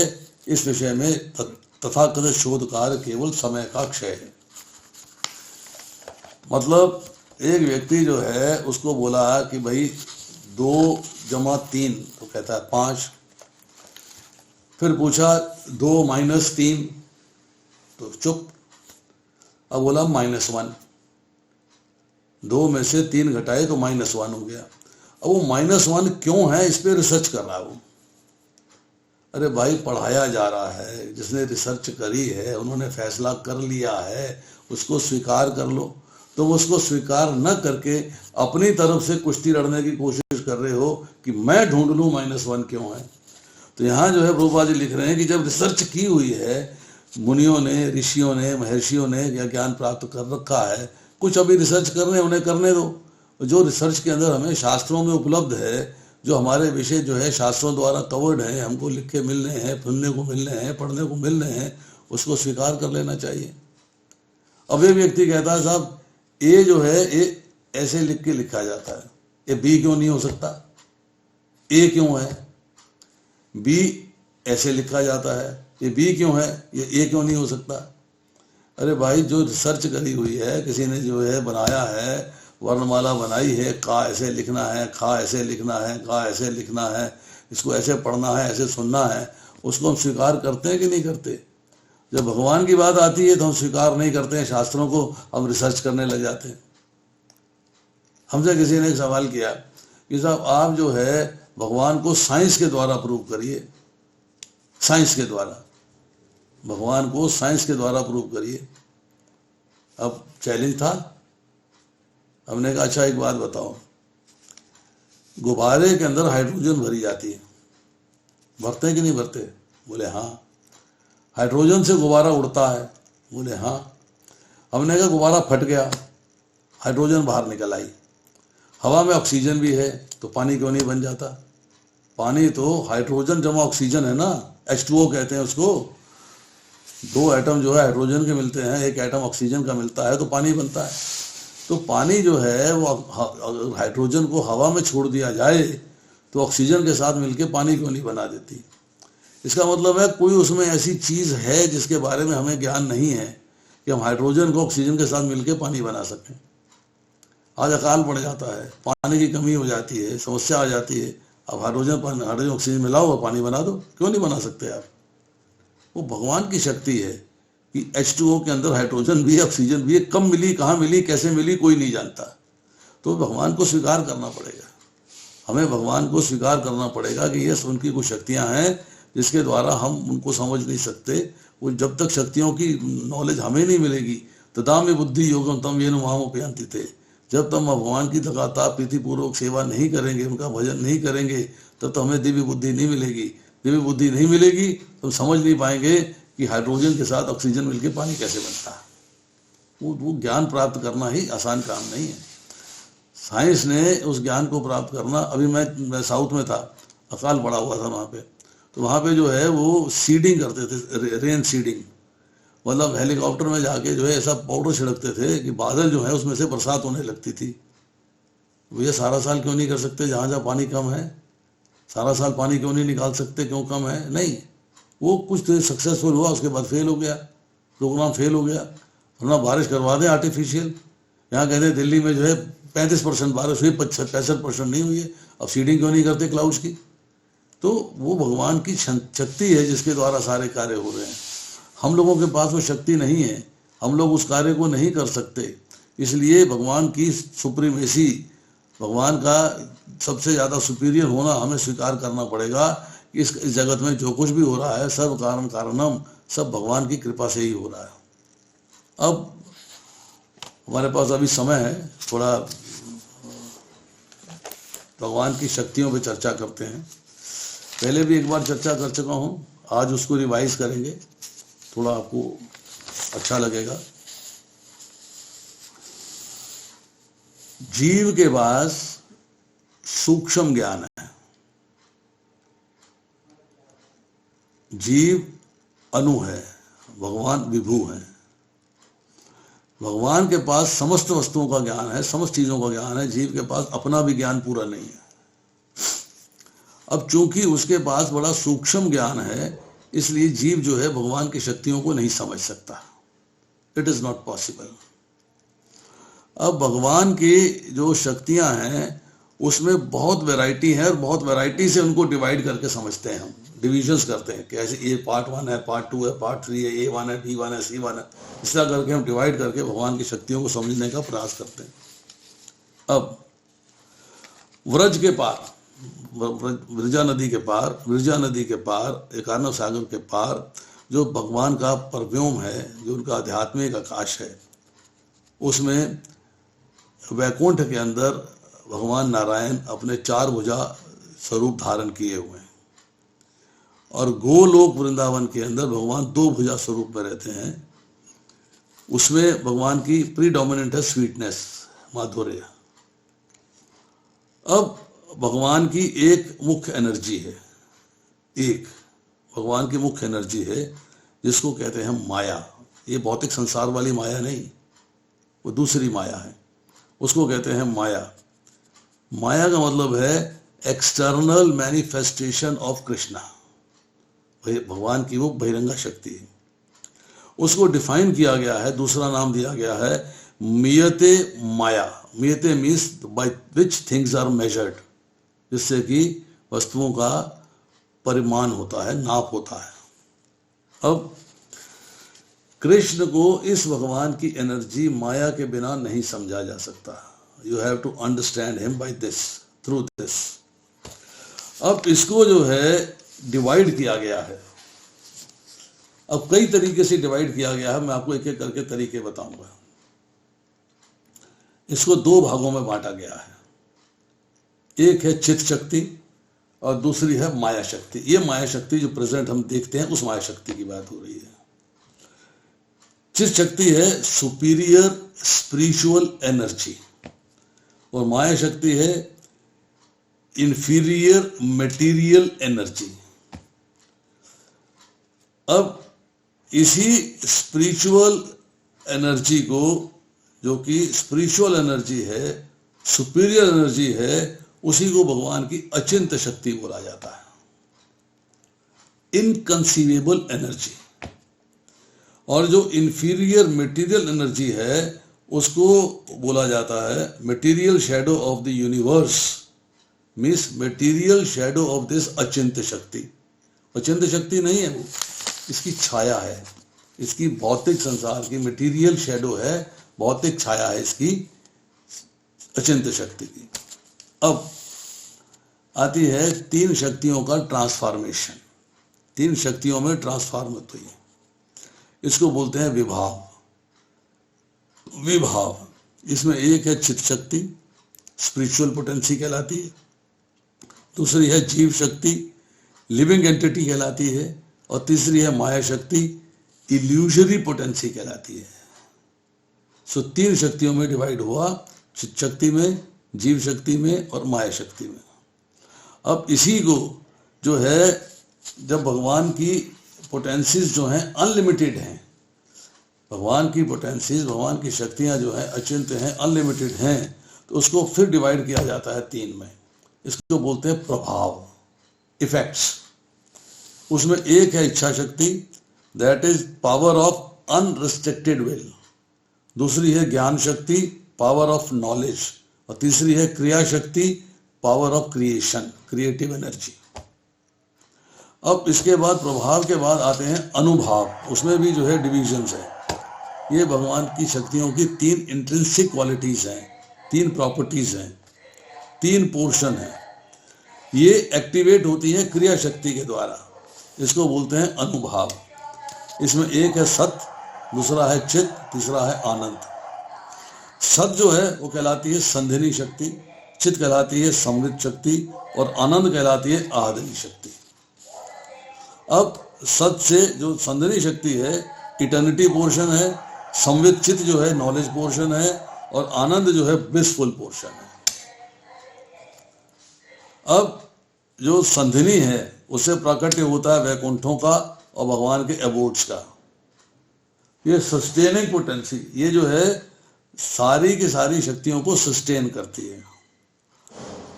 S1: इस विषय में तथाकथित शोध कार्य केवल समय का क्षय है। मतलब एक व्यक्ति जो है उसको बोला कि भाई 2 + 3 तो कहता है 5, फिर पूछा 2 - 3 तो चुप, अब बोला -1, 2 में से 3 घटाए तो -1 हो गया। अब वो -1 क्यों है इस पे रिसर्च कर रहा है वो। अरे भाई पढ़ाया जा रहा है, जिसने रिसर्च करी है उन्होंने फैसला कर लिया है, उसको स्वीकार कर लो। तो वो उसको स्वीकार न करके अपनी तरफ से कुश्ती लड़ने की कोशिश कर रहे हो कि मैं ढूंढ लूँ -1 क्यों है। तो यहाँ जो है प्रभुपाद जी लिख रहे हैं कि जब रिसर्च की हुई है, मुनियों ने, ऋषियों ने, महर्षियों ने यह ज्ञान प्राप्त कर रखा है, कुछ अभी रिसर्च कर रहे हैं उन्हें करने दो। जो रिसर्च के अंदर हमें शास्त्रों में उपलब्ध है, जो हमारे विषय जो है शास्त्रों द्वारा कवर्ड है, हमको लिख के मिल रहे हैं, सुनने को मिल रहे हैं, पढ़ने को मिल रहे हैं, उसको स्वीकार कर लेना चाहिए। अब ये व्यक्ति कहता है साहब ए जो है ए ऐसे लिख के लिखा जाता है, ये बी क्यों नहीं हो सकता, ए क्यों है, बी ऐसे लिखा जाता है, ये बी क्यों है, ये ए क्यों नहीं हो सकता। अरे भाई जो रिसर्च करी हुई है, किसी ने जो है बनाया है, वर्णमाला बनाई है, का ऐसे लिखना है, खा ऐसे लिखना है, का ऐसे लिखना है, इसको ऐसे पढ़ना है, ऐसे सुनना है, उसको हम स्वीकार करते हैं कि नहीं करते। जब भगवान की बात आती है तो हम स्वीकार नहीं करते हैं, शास्त्रों को हम रिसर्च करने लग जाते हैं। हमसे किसी ने एक सवाल किया कि साहब आप जो है भगवान को साइंस के द्वारा प्रूव करिए, साइंस के द्वारा, भगवान को साइंस के द्वारा प्रूव करिए। अब चैलेंज था, हमने कहा अच्छा एक बात बताओ, गुब्बारे के अंदर हाइड्रोजन भरी जाती है, भरते हैं कि नहीं भरते। बोले हाँ। हाइड्रोजन से गुब्बारा उड़ता है, बोले हाँ। हमने कहा गुब्बारा फट गया, हाइड्रोजन बाहर निकल आई, हवा में ऑक्सीजन भी है तो पानी क्यों नहीं बन जाता। पानी तो हाइड्रोजन जमा ऑक्सीजन है ना, H2O कहते हैं उसको। 2 एटम जो है हाइड्रोजन के मिलते हैं, 1 एटम ऑक्सीजन का मिलता है तो पानी बनता है। तो पानी जो है वो हाइड्रोजन को हवा में छोड़ दिया जाए तो ऑक्सीजन के साथ मिलके पानी क्यों नहीं बना देती। इसका मतलब है कोई उसमें ऐसी चीज़ है जिसके बारे में हमें ज्ञान नहीं है कि हम हाइड्रोजन को ऑक्सीजन के साथ मिलके पानी बना सकें। आज अकाल पड़ जाता है, पानी की कमी हो जाती है, समस्या आ जाती है, अब हाइड्रोजन ऑक्सीजन मिलाओ और पानी बना दो, क्यों नहीं बना सकते आप। वो भगवान की शक्ति है कि H2O के अंदर हाइड्रोजन भी है, ऑक्सीजन भी है, कब मिली, कहाँ मिली, कैसे मिली, कोई नहीं जानता। तो भगवान को स्वीकार करना पड़ेगा, हमें भगवान को स्वीकार करना पड़ेगा कि ये उनकी कुछ शक्तियाँ हैं जिसके द्वारा हम उनको समझ नहीं सकते। वो जब तक शक्तियों की नॉलेज हमें नहीं मिलेगी, तदा में बुद्धि योगम तम ये नुमामोपयंति थे, जब तक हम भगवान की लगातार प्रीतिपूर्वक सेवा नहीं करेंगे, उनका भजन नहीं करेंगे, तब तो हमें दिव्य बुद्धि नहीं मिलेगी। दिव्य बुद्धि नहीं मिलेगी तो हम समझ नहीं पाएंगे कि हाइड्रोजन के साथ ऑक्सीजन मिलकर पानी कैसे बनता है। वो ज्ञान प्राप्त करना ही आसान काम नहीं है। साइंस ने उस ज्ञान को प्राप्त करना, अभी मैं साउथ में था, अकाल पड़ा हुआ था वहाँ पे, तो वहाँ पे जो है वो सीडिंग करते थे, रेन सीडिंग, मतलब हेलीकॉप्टर में जाके जो है ऐसा पाउडर छिड़कते थे कि बादल जो है उसमें से बरसात होने लगती थी। ये सारा साल क्यों नहीं कर सकते? जहाँ जहाँ पानी कम है सारा साल पानी क्यों नहीं निकाल सकते? क्यों कम है? नहीं, वो कुछ तो सक्सेसफुल हुआ, उसके बाद फेल हो गया, प्रोग्राम फेल हो गया। अपना बारिश करवा दें आर्टिफिशियल, यहाँ कहते हैं दिल्ली में जो है 35% बारिश हुई, 65% नहीं हुई है। अब सीडिंग क्यों नहीं करते क्लाउड्स की? तो वो भगवान की शक्ति है जिसके द्वारा सारे कार्य हो रहे हैं। हम लोगों के पास वो शक्ति नहीं है, हम लोग उस कार्य को नहीं कर सकते। इसलिए भगवान की सुप्रीमेसी, भगवान का सबसे ज़्यादा सुपीरियर होना हमें स्वीकार करना पड़ेगा। इस जगत में जो कुछ भी हो रहा है सब कारण कारणम, सब भगवान की कृपा से ही हो रहा है। अब हमारे पास अभी समय है, थोड़ा भगवान की शक्तियों पे चर्चा करते हैं। पहले भी एक बार चर्चा कर चुका हूँ, आज उसको रिवाइज करेंगे, थोड़ा आपको अच्छा लगेगा। जीव के पास सूक्ष्म ज्ञान है, जीव अनु है, भगवान विभु है। भगवान के पास समस्त वस्तुओं का ज्ञान है, समस्त चीजों का ज्ञान है, जीव के पास अपना भी ज्ञान पूरा नहीं है। अब चूंकि उसके पास बड़ा सूक्ष्म ज्ञान है, इसलिए जीव जो है भगवान की शक्तियों को नहीं समझ सकता। It is not possible. अब भगवान की जो शक्तियां हैं उसमें बहुत वैरायटी है, और बहुत वैरायटी से उनको डिवाइड करके समझते हैं हम, डिविजन्स करते हैं कि ऐसे ये पार्ट 1 है, पार्ट 2 है, पार्ट 3 है, A1 है, B1 है, C1 है, इस तरह करके हम डिवाइड करके भगवान की शक्तियों को समझने का प्रयास करते हैं। अब व्रज के पार, विरजा नदी के पार, एकानव सागर के पार जो भगवान का परव्योम है, जो उनका आध्यात्मिक आकाश है, उसमें वैकुंठ के अंदर भगवान नारायण अपने 4 भुजा स्वरूप धारण किए हुए हैं, और गोलोक वृंदावन के अंदर भगवान 2 भुजा स्वरूप में रहते हैं। उसमें भगवान की प्रीडोमिनेंट है स्वीटनेस, माधुर्य। अब भगवान की एक मुख्य एनर्जी है, एक भगवान की मुख्य एनर्जी है जिसको कहते हैं माया। ये भौतिक संसार वाली माया नहीं, वो दूसरी माया है, उसको कहते हैं माया। माया का मतलब है एक्सटर्नल मैनिफेस्टेशन ऑफ कृष्णा। भगवान की वो बहिरंगा शक्ति है, उसको डिफाइन किया गया है, दूसरा नाम दिया गया है मियते माया। मियते means by which things are measured, जिससे कि वस्तुओं का परिमाण होता है, नाप होता है। अब कृष्ण को इस भगवान की एनर्जी माया के बिना नहीं समझा जा सकता। You have to understand him by this, through this. अब इसको जो है डिवाइड किया गया है, अब कई तरीके से डिवाइड किया गया है, मैं आपको एक एक करके तरीके बताऊंगा। इसको 2 भागों में बांटा गया है, एक है चित्त शक्ति और दूसरी है माया शक्ति। ये माया शक्ति जो प्रेजेंट हम देखते हैं, उस माया शक्ति की बात हो रही है। चित्त शक्ति है सुपीरियर स्पिरिचुअल एनर्जी, और माया शक्ति है इंफीरियर मटेरियल एनर्जी। अब इसी स्पिरिचुअल एनर्जी को, जो कि स्पिरिचुअल एनर्जी है, सुपीरियर एनर्जी है, उसी को भगवान की अचिंत्य शक्ति बोला जाता है, इनकंसीवेबल एनर्जी। और जो इंफीरियर मटेरियल एनर्जी है उसको बोला जाता है material shadow of the universe, means material shadow of this अचिंत्य शक्ति। अचिंत्य शक्ति नहीं है वो, इसकी छाया है, इसकी भौतिक संसार की मटेरियल शैडो है, भौतिक छाया है इसकी अचिंत्य शक्ति की। अब आती है 3 शक्तियों का ट्रांसफॉर्मेशन, 3 शक्तियों में ट्रांसफॉर्म होती है, इसको बोलते हैं विभाव। विभाव इसमें एक है चित्त शक्ति, स्पिरिचुअल पोटेंसी कहलाती है, दूसरी है जीव शक्ति, लिविंग एंटिटी कहलाती है, और तीसरी है माया शक्ति, इल्यूजरी पोटेंसी कहलाती है। सो 3 शक्तियों में डिवाइड हुआ, चित्त शक्ति में, जीव शक्ति में और माया शक्ति में। अब इसी को जो है, जब भगवान की पोटेंसीज जो हैं अनलिमिटेड हैं, भगवान की पोटेंसीज, भगवान की शक्तियां जो हैं अचिंत्य हैं, अनलिमिटेड हैं, तो उसको फिर डिवाइड किया जाता है 3 में। इसको बोलते हैं प्रभाव, इफेक्ट्स। उसमें एक है इच्छा शक्ति, that is power of unrestricted will. दूसरी है ज्ञान शक्ति, पावर ऑफ नॉलेज। और तीसरी है क्रिया शक्ति, power of creation, creative energy. अब इसके बाद प्रभाव के बाद आते हैं अनुभाव। उसमें भी जो है डिविजन्स है। ये भगवान की शक्तियों की 3 इंट्रिंसिक क्वालिटीज हैं, 3 प्रॉपर्टीज हैं, 3 पोर्शन हैं। ये एक्टिवेट होती है क्रिया शक्ति के द्वारा, इसको बोलते हैं अनुभाव। इसमें एक है सत, दूसरा है चित, तीसरा है आनंद। सत जो है वो कहलाती है संधिनी शक्ति, चित कहलाती है समृद्ध शक्ति और आनंद कहलाती है आहदनी शक्ति। अब सत से जो संधिनी शक्ति है इटर्निटी पोर्शन है, संवित चित जो है नॉलेज पोर्शन है और आनंद जो है ब्लिसफुल पोर्शन है। अब जो संधिनी है उससे प्राकट्य होता है वैकुंठों का और भगवान के एबोर्ड्स का। ये सस्टेनिंग पोटेंसी, ये जो है सारी की सारी शक्तियों को सस्टेन करती है।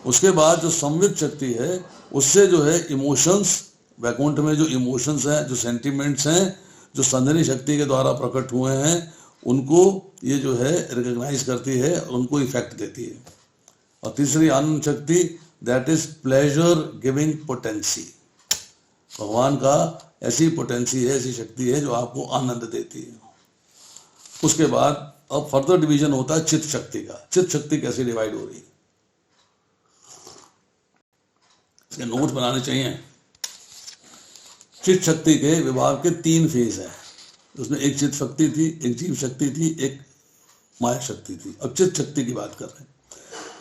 S1: उसके बाद जो संवित शक्ति है उससे जो है इमोशंस, वैकुंठ में जो इमोशंस हैं, जो सेंटिमेंट्स हैं, जो संधिनी शक्ति के द्वारा प्रकट हुए हैं, उनको ये जो है रिकॉग्नाइज करती है, उनको इफेक्ट देती है। और तीसरी आनंद शक्ति, that is pleasure giving potency. भगवान का ऐसी पोटेंसी है, ऐसी शक्ति है जो आपको आनंद देती है। उसके बाद अब फर्दर डिवीजन होता है चित्त शक्ति का। चित्त शक्ति कैसे डिवाइड हो रही है, इसके नोट बनाने चाहिए। चित्त शक्ति के विभाग के 3 फेज हैं। उसमें एक चित्त शक्ति थी, एक जीव शक्ति थी, एक माया शक्ति थी। अब चित्त शक्ति की बात कर रहे हैं।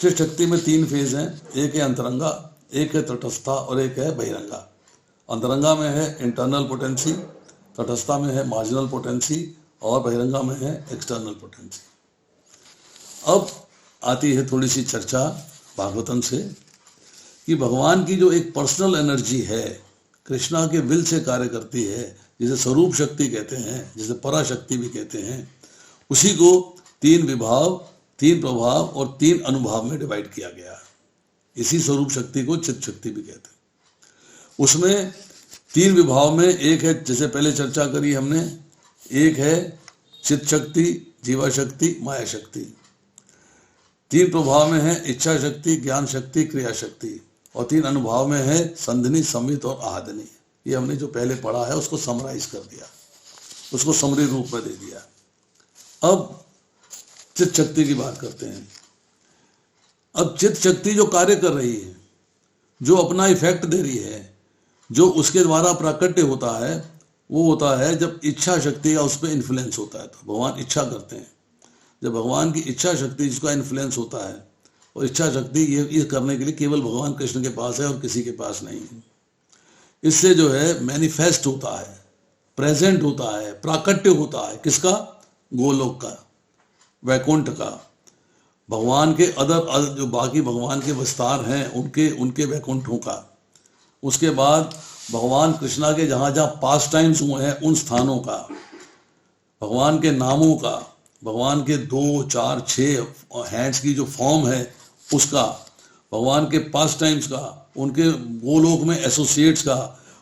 S1: चित्त शक्ति में 3 फेज हैं। एक है अंतरंगा, एक है तटस्था और एक है बहिरंगा। अंतरंगा में है इंटरनल पोटेंसी, तटस्था में है मार्जिनल पोटेंसी और बहिरंगा में है एक्सटर्नल पोटेंसी। अब आती है थोड़ी सी चर्चा भागवतम से कि भगवान की जो एक पर्सनल एनर्जी है, कृष्णा के विल से कार्य करती है, जिसे स्वरूप शक्ति कहते हैं, जिसे पराशक्ति भी कहते हैं, उसी को 3 विभाव, 3 प्रभाव और 3 अनुभाव में डिवाइड किया गया। इसी स्वरूप शक्ति को चित्त शक्ति भी कहते हैं। उसमें 3 विभाव में एक है, जैसे पहले चर्चा करी हमने, एक है चित्त शक्ति, जीवा शक्ति, माया शक्ति। 3 प्रभाव में है इच्छा शक्ति, ज्ञान शक्ति, क्रिया शक्ति। और 3 अनुभाव में है संधिनी, संवित और आहदनी। ये हमने जो पहले पढ़ा है उसको समराइज कर दिया, उसको समरी रूप में दे दिया। अब चित्त शक्ति की बात करते हैं। अब चित्त शक्ति जो कार्य कर रही है, जो अपना इफेक्ट दे रही है, जो उसके द्वारा प्राकट्य होता है, वो होता है जब इच्छा शक्ति का उस पर इन्फ्लुएंस होता है। तो भगवान इच्छा करते हैं, जब भगवान की इच्छा शक्ति जिसका इन्फ्लुएंस होता है, और इच्छा शक्ति ये करने के लिए केवल भगवान कृष्ण के पास है और किसी के पास नहीं है। इससे जो है मैनिफेस्ट होता है, प्रेजेंट होता है, प्राकट्य होता है। किसका? गोलोक का, वैकुंठ का, भगवान के अदर जो बाकी भगवान के विस्तार हैं उनके वैकुंठों का। उसके बाद भगवान कृष्णा के जहाँ जहाँ पास टाइम्स हुए हैं उन स्थानों का, भगवान के नामों का, भगवान के 2, 4, 6 हैंड्स की जो फॉर्म है उसका, भगवान के पास टाइम्स का, उनके गोलोक में एसोसिएट्स का,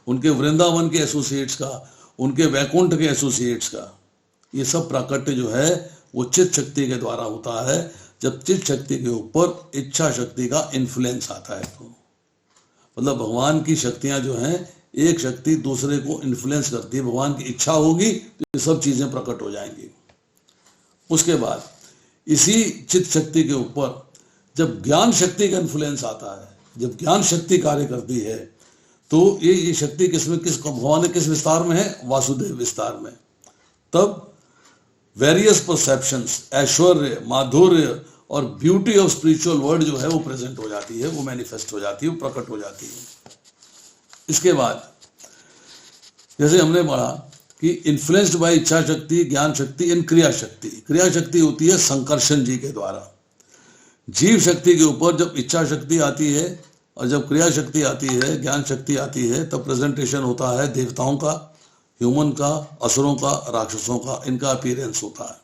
S1: उनके वृंदावन के एसोसिएट्स का, उनके वैकुंठ के एसोसिएट्स का। ये सब प्राकट्य जो है वो चित्त शक्ति के द्वारा होता है। जब चित्त शक्ति के ऊपर इच्छा शक्ति का इन्फ्लुएंस आता है, तो मतलब भगवान की शक्तियां जो हैं, एक शक्ति दूसरे को इन्फ्लुएंस करती है। भगवान की इच्छा होगी तो ये सब चीजें प्रकट हो जाएंगी। उसके बाद इसी चित्त शक्ति के ऊपर जब ज्ञान शक्ति का इन्फ्लुएंस आता है, जब ज्ञान शक्ति कार्य करती है, तो ये शक्ति किस भगवान ने किस विस्तार में है? वासुदेव विस्तार में। तब वेरियस परसेप्शंस, ऐश्वर्य, माधुर्य और ब्यूटी ऑफ स्पिरिचुअल वर्ल्ड जो है वो प्रेजेंट हो जाती है, वो मैनिफेस्ट हो जाती है, वो प्रकट हो जाती है। इसके बाद जैसे हमने पढ़ा कि इन्फ्लुएंस्ड बाय इच्छा शक्ति, ज्ञान शक्ति एंड क्रिया शक्ति। क्रिया शक्ति होती है संकर्षण जी के द्वारा। जीव शक्ति के ऊपर जब इच्छा शक्ति आती है और जब क्रिया शक्ति आती है, ज्ञान शक्ति आती है, तब प्रेजेंटेशन होता है देवताओं का, ह्यूमन का, असुरों का, राक्षसों का, इनका अपीयरेंस होता है।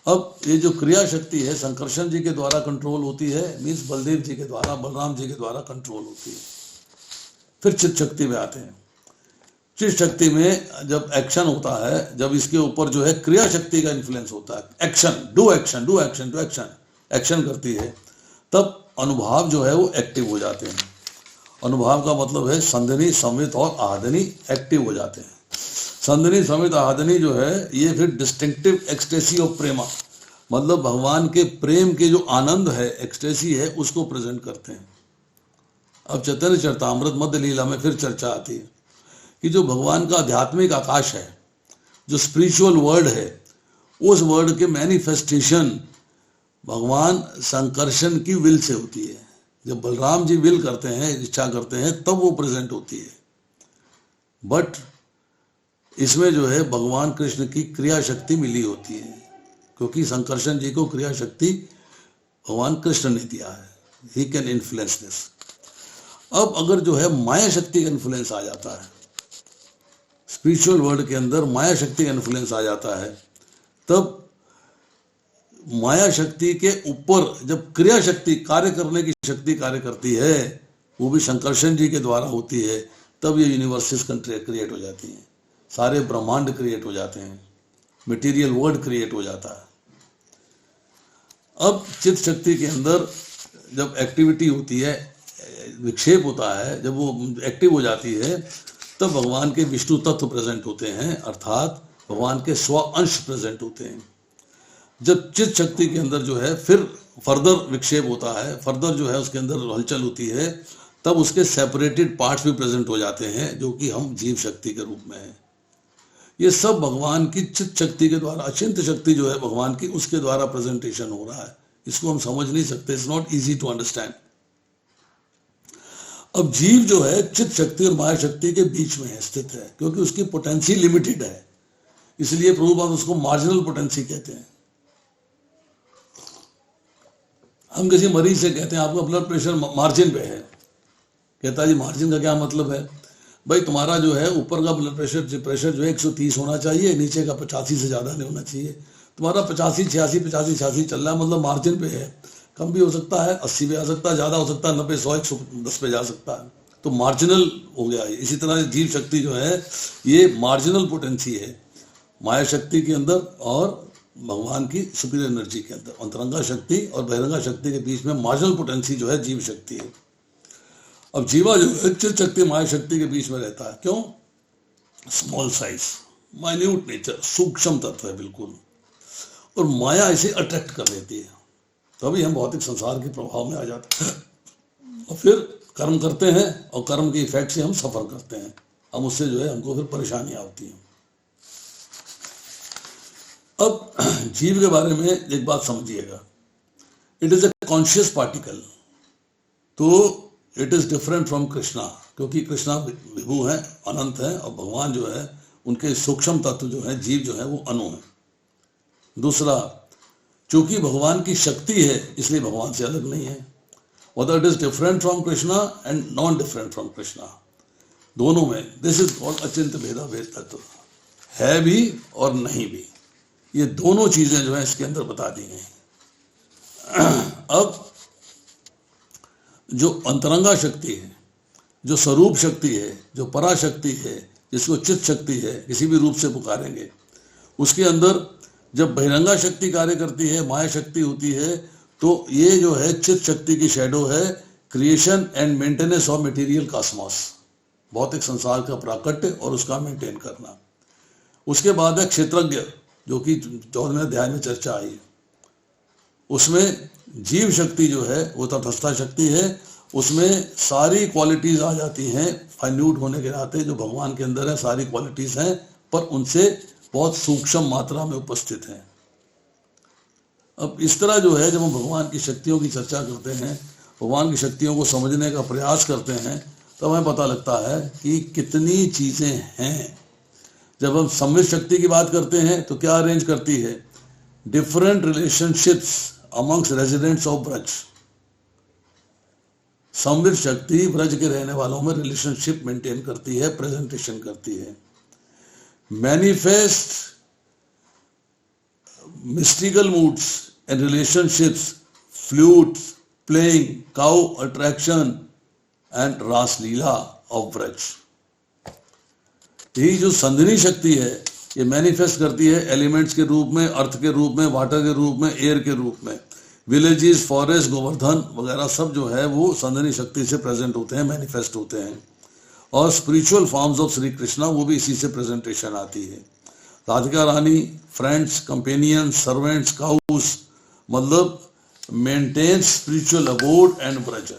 S1: अब ये जो क्रिया शक्ति है संकर्षण जी के द्वारा कंट्रोल होती है, मीन्स बलदेव जी के द्वारा, बलराम जी के द्वारा कंट्रोल होती है। फिर चित्त शक्ति में आते हैं। चित्त शक्ति में जब एक्शन होता है, जब इसके ऊपर जो है क्रिया शक्ति का इन्फ्लुएंस होता है, action, do action, do action, do action, action करती है, तब अनुभव जो है वो एक्टिव हो जाते हैं। अनुभव का मतलब है संधिनी, संवित और आहदनी एक्टिव हो जाते हैं। संधिनी, संवित, आहदनी जो है ये फिर डिस्टिंक्टिव एक्सटेसी ऑफ प्रेमा, मतलब भगवान के प्रेम के जो आनंद है, एक्सटेसी है, उसको प्रेजेंट करते हैं। अब चैतन्य चरितामृत मध्य लीला में फिर चर्चा आती है कि जो भगवान का आध्यात्मिक आकाश है, जो स्पिरिचुअल वर्ल्ड है, उस वर्ल्ड के मैनिफेस्टेशन भगवान संकर्षण की विल से होती है। जब बलराम जी विल करते हैं, इच्छा करते हैं, तब वो प्रेजेंट होती है। बट इसमें जो है भगवान कृष्ण की क्रिया शक्ति मिली होती है, क्योंकि संकर्षण जी को क्रिया शक्ति भगवान कृष्ण ने दिया है। He can influence this. अब अगर जो है माया शक्ति का इन्फ्लुएंस आ जाता है, स्पिरिचुअल वर्ल्ड के अंदर माया शक्ति का इन्फ्लुएंस आ जाता है, तब माया शक्ति के ऊपर जब क्रिया शक्ति, कार्य करने की शक्ति कार्य करती है, वो भी संकर्षण जी के द्वारा होती है, तब ये यूनिवर्सेस क्रिएट हो जाती हैं, सारे ब्रह्मांड क्रिएट हो जाते हैं, मटेरियल वर्ल्ड क्रिएट हो जाता है। अब चित्त शक्ति के अंदर जब एक्टिविटी होती है, विक्षेप होता है, जब वो एक्टिव हो जाती है, तब भगवान के विष्णु तत्व प्रेजेंट होते हैं, अर्थात भगवान के स्व अंश प्रेजेंट होते हैं। जब चित्त शक्ति के अंदर जो है फिर फर्दर विक्षेप होता है, फर्दर जो है उसके अंदर हलचल होती है, तब उसके सेपरेटेड पार्ट्स भी प्रेजेंट हो जाते हैं, जो कि हम जीव शक्ति के रूप में है। ये सब भगवान की चित्त शक्ति के द्वारा, अचिंत्य शक्ति जो है भगवान की, उसके द्वारा प्रेजेंटेशन हो रहा है। इसको हम समझ नहीं सकते, it's not easy to understand. अब जीव जो है चित्त शक्ति और माया शक्ति के बीच में स्थित है, क्योंकि उसकी पोटेंसी लिमिटेड है, इसलिए प्रभुपाद उसको मार्जिनल पोटेंसी कहते हैं। हम किसी मरीज से कहते हैं आपका ब्लड प्रेशर मार्जिन पे है, कहता है जी मार्जिन का क्या मतलब है? भाई तुम्हारा जो है ऊपर का ब्लड प्रेशर जो है 130 होना चाहिए, नीचे का 85 से ज़्यादा नहीं होना चाहिए। तुम्हारा 85 86 85 86 चल रहा है, मतलब मार्जिन पे है। कम भी हो सकता है, 80 पे आ सकता है, ज़्यादा हो सकता है, 90 100 110 पे जा सकता है, तो मार्जिनल हो गया है। इसी तरह जीव शक्ति जो है ये मार्जिनल पोटेंसी है माया शक्ति के अंदर और भगवान की सुपीरियर एनर्जी के अंदर। अंतरंगा शक्ति और बहिरंगा शक्ति के बीच में मार्जिनल पोटेंसी जो है जीव शक्ति है। अब जीवा जो है चित्त शक्ति माया शक्ति के बीच में रहता है। क्यों? स्मॉल साइज, माइन्यूट नेचर, सूक्ष्म तत्व है बिल्कुल, और माया इसे अट्रैक्ट कर लेती है, तभी हम भौतिक संसार के प्रभाव में आ जाते हैं और फिर कर्म करते हैं, और कर्म के इफेक्ट से हम सफर करते हैं। हम उससे जो है हमको फिर परेशानियां होती हैं। अब जीव के बारे में एक बात समझिएगा, it is a conscious particle, तो it is different from Krishna, क्योंकि कृष्णा विभु हैं, अनंत हैं, और भगवान जो है उनके सूक्ष्म तत्व जो है, जीव जो है वो अणु है। दूसरा, चूंकि भगवान की शक्ति है इसलिए भगवान से अलग नहीं है। whether it is different from Krishna and non different from Krishna, दोनों में दिस इज कॉल्ड अचिंत्य भेदा भेद तत्व, है भी और नहीं भी, ये दोनों चीजें जो है इसके अंदर बता दी गई। अब जो अंतरंगा शक्ति है, जो स्वरूप शक्ति है, जो पराशक्ति है, जिसको चित्त शक्ति है किसी भी रूप से पुकारेंगे, उसके अंदर जब बहिरंगा शक्ति कार्य करती है, माया शक्ति होती है, तो ये जो है चित्त शक्ति की शैडो है creation and maintenance of material Cosmos, भौतिक संसार का प्राकट्य और उसका मेंटेन करना। उसके बाद है क्षेत्रज्ञ, जो कि 14वें अध्याय में चर्चा आई है। उसमें जीव शक्ति जो है वो तटस्था शक्ति है, उसमें सारी क्वालिटीज आ जाती हैं, फाइन्यूट होने के नाते जो भगवान के अंदर है सारी क्वालिटीज हैं, पर उनसे बहुत सूक्ष्म मात्रा में उपस्थित हैं। अब इस तरह जो है जब हम भगवान की शक्तियों की चर्चा करते हैं, भगवान की शक्तियों को समझने का प्रयास करते हैं, तब हमें पता लगता है कि कितनी चीज़ें हैं जब हम समवित शक्ति की बात करते हैं तो क्या अरेंज करती है? Different relationships amongst residents of Braj. समवित शक्ति ब्रज के रहने वालों में रिलेशनशिप मेंटेन करती है, प्रेजेंटेशन करती है। Manifest mystical moods and relationships, flute playing, cow attraction and रास लीला ऑफ ब्रज। यही जो संधिनी शक्ति है ये मैनिफेस्ट करती है एलिमेंट्स के रूप में, अर्थ के रूप में, वाटर के रूप में, एयर के रूप में। विलेजेस, फॉरेस्ट, गोवर्धन वगैरह सब जो है वो संधिनी शक्ति से प्रेजेंट होते हैं, मैनिफेस्ट होते हैं। और spiritual forms of Shri Krishna वो भी इसी से प्रेजेंटेशन आती है। Radhika Rani, friends, companion, servants, cows, मतलब maintain spiritual abode and Braj.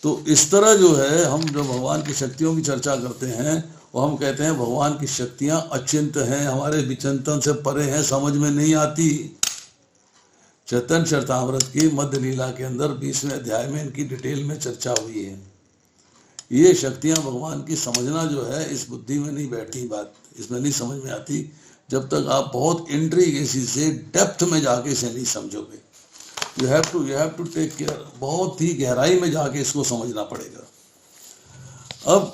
S1: तो इस तरह जो है हम जो भगवान की शक्तियों की चर्चा करते हैं वो हम कहते हैं भगवान की शक्तियां अचिंत्य हैं, हमारे विचिंतन से परे हैं, समझ में नहीं आती। चैतन्य चरितामृत की मध्य लीला के अंदर 20वें अध्याय में इनकी डिटेल में चर्चा हुई है। ये शक्तियां भगवान की समझना जो है इस बुद्धि में नहीं बैठती, बात इसमें नहीं समझ में आती जब तक आप बहुत इंट्रिगेसी से डेप्थ में जाके इसे नहीं समझोगे। You have to take care, बहुत ही गहराई में जाके इसको समझना पड़ेगा। अब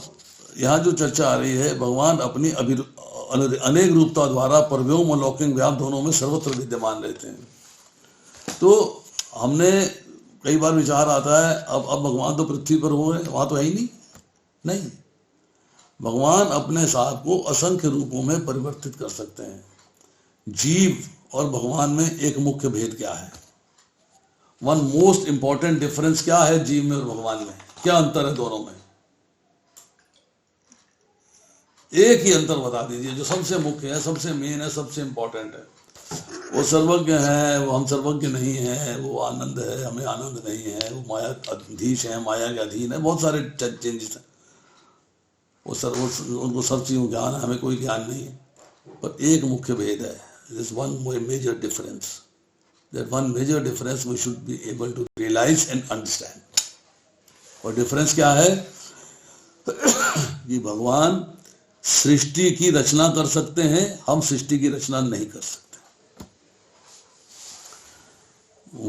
S1: यहाँ जो चर्चा आ रही है, भगवान अपनी अनेक रूपता द्वारा परव्योम और लौकिक व्याप्त दोनों में सर्वत्र विद्यमान रहते हैं। तो हमने कई बार विचार आता है अब भगवान तो पृथ्वी पर हो रहे, वहां तो है ही नहीं। भगवान अपने साथ को असंख्य रूपों में परिवर्तित कर सकते हैं। जीव और भगवान में एक मुख्य भेद क्या है? वन मोस्ट इंपॉर्टेंट डिफरेंस क्या है जीव में और भगवान में? क्या अंतर है दोनों में? एक ही अंतर बता दीजिए जो सबसे मुख्य है, सबसे मेन है, सबसे इंपॉर्टेंट है। वो सर्वज्ञ है, वो हम सर्वज्ञ नहीं है। वो आनंद है, हमें आनंद नहीं है। वो माया अधीश है, माया के अधीन है। बहुत सारे चेंजेस हैं। उनको सब चीज़ों ज्ञान है, हमें कोई ज्ञान नहीं है। पर एक मुख्य भेद है, this one major difference. That one major difference we should be able to realize and understand. और डिफरेंस क्या है? कि भगवान सृष्टि की रचना कर सकते हैं, हम सृष्टि की रचना नहीं कर सकते।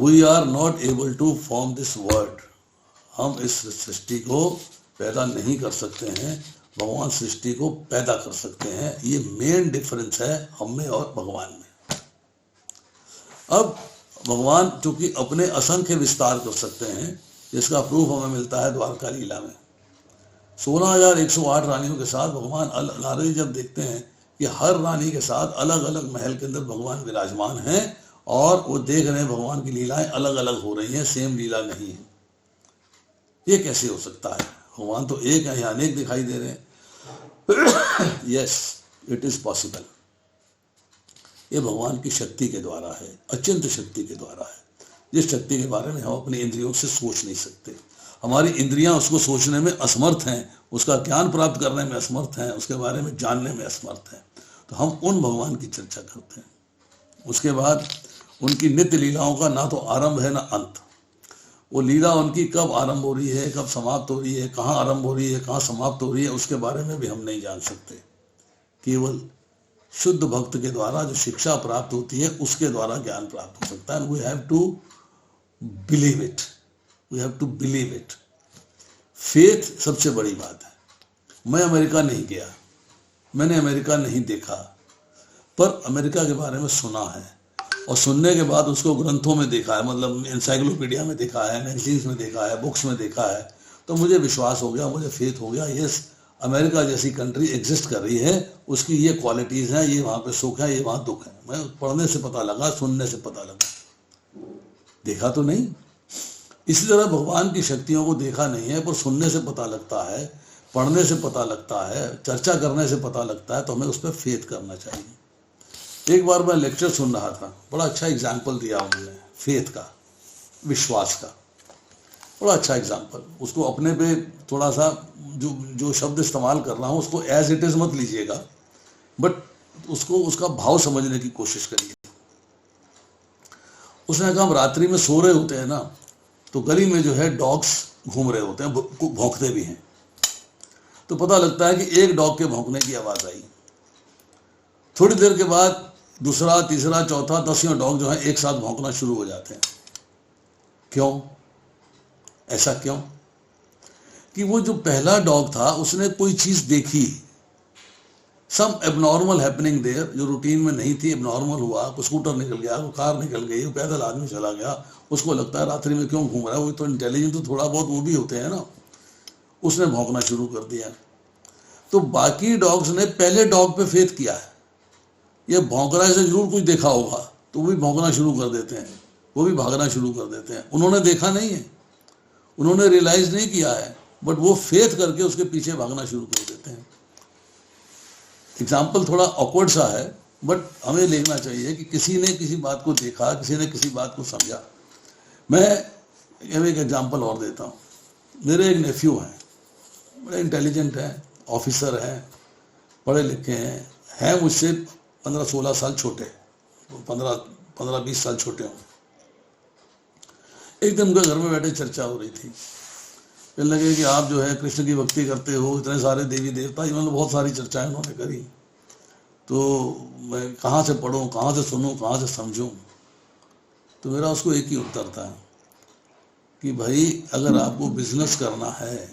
S1: We are not able to form this world. हम इस सृष्टि को पैदा नहीं कर सकते हैं, भगवान सृष्टि को पैदा कर सकते हैं। ये मेन डिफरेंस है हम में और भगवान में। अब भगवान चूंकि अपने असंख्य विस्तार कर सकते हैं, जिसका प्रूफ हमें मिलता है द्वारका लीला में। 16,108 रानियों के साथ भगवान नारद जी जब देखते हैं कि हर रानी के साथ अलग अलग महल के अंदर भगवान विराजमान हैं और वो देख रहे हैं भगवान की लीलाएं अलग अलग हो रही हैं, सेम लीला नहीं है। ये कैसे हो सकता है? भगवान तो एक है, यहाँ अनेक दिखाई दे रहे हैं। Yes, it is possible. ये भगवान की शक्ति के द्वारा है, अचिंत्य शक्ति के द्वारा है, जिस शक्ति के बारे में हम अपनी इंद्रियों से सोच नहीं सकते। हमारी इंद्रियां उसको सोचने में असमर्थ हैं, उसका ज्ञान प्राप्त करने में असमर्थ हैं, उसके बारे में जानने में असमर्थ हैं। तो हम उन भगवान की चर्चा करते हैं। उसके बाद उनकी नित्य लीलाओं का ना तो आरंभ है ना अंत। वो लीला उनकी कब आरंभ हो रही है, कब समाप्त हो रही है, कहाँ आरंभ हो रही है, कहाँ समाप्त हो रही है, उसके बारे में भी हम नहीं जान सकते। केवल शुद्ध भक्त के द्वारा जो शिक्षा प्राप्त होती है उसके द्वारा ज्ञान प्राप्त हो सकता है। We have to believe it, we have to believe it. Faith सबसे बड़ी बात है। मैं अमेरिका नहीं गया, मैंने अमेरिका नहीं देखा, पर अमेरिका के बारे में सुना है और सुनने के बाद उसको ग्रंथों में देखा है, मतलब एनसाइक्लोपीडिया में देखा है, मैगजीन्स में देखा है, बुक्स में देखा है, तो मुझे विश्वास हो गया, मुझे फेथ हो गया, यस अमेरिका जैसी कंट्री एग्जिस्ट कर रही है, उसकी ये क्वालिटीज़ हैं, ये वहाँ पे सुख है, ये वहाँ दुख है। मैं पढ़ने से पता लगा, सुनने से पता लगा, देखा तो नहीं। इसी तरह भगवान की शक्तियों को देखा नहीं है, पर सुनने से पता लगता है, पढ़ने से पता लगता है, चर्चा करने से पता लगता है, तो हमें उस पर फेथ करना चाहिए। एक बार मैं लेक्चर सुन रहा था, बड़ा अच्छा एग्जाम्पल दिया उन्होंने फेथ का, विश्वास का, बड़ा अच्छा एग्जाम्पल। उसको अपने पे थोड़ा सा जो शब्द इस्तेमाल कर रहा हूँ उसको एज इट इज मत लीजिएगा, बट उसको उसका भाव समझने की कोशिश करिए। उसने कहा हम रात्रि में सो रहे होते हैं ना, तो गली में जो है डॉग्स घूम रहे होते हैं, भौंकते भी हैं, तो पता लगता है कि एक डॉग के भौंकने की आवाज़ आई, थोड़ी देर के बाद दूसरा, तीसरा, चौथा, 10वां डॉग जो है एक साथ भौंकना शुरू हो जाते हैं। क्यों? ऐसा क्यों? कि वो जो पहला डॉग था उसने कोई चीज देखी, सम एबनॉर्मल हैपनिंग देयर, जो रूटीन में नहीं थी, एबनॉर्मल हुआ। कोई स्कूटर निकल गया, कोई कार निकल गई, पैदल आदमी चला गया, उसको लगता है रात्रि में क्यों घूम रहा है, वो तो इंटेलिजेंट तो थोड़ा बहुत वो भी होते हैं ना। उसने भौंकना शुरू कर दिया। तो बाकी डॉग्स ने पहले डॉग पे फेथ किया है, ये भौंक रहा है, इसे जरूर कुछ देखा होगा, तो वो भी भौंकना शुरू कर देते हैं, वो भी भागना शुरू कर देते हैं। उन्होंने देखा नहीं है, उन्होंने रियलाइज नहीं किया है, बट वो फेथ करके उसके पीछे भागना शुरू कर देते हैं। एग्जाम्पल थोड़ा ऑकवर्ड सा है, बट हमें देखना चाहिए कि किसी ने किसी बात को देखा, किसी ने किसी बात को समझा। मैं एक एग्जाम्पल और देता हूँ। मेरे एक नेफ्यू हैं, बड़े इंटेलिजेंट हैं, ऑफिसर हैं, पढ़े लिखे हैं मुझसे 15-16 साल छोटे, 15-20 साल छोटे हों। एक दिन उनके घर में बैठे चर्चा हो रही थी, कहने लगे कि आप जो है कृष्ण की भक्ति करते हो, इतने सारे देवी देवता, इन्होंने बहुत सारी चर्चाएं उन्होंने करी, तो मैं कहाँ से पढ़ूँ, कहाँ से सुनूँ, कहाँ से समझूँ। तो मेरा उसको एक ही उत्तर था कि भाई अगर आपको बिजनेस करना है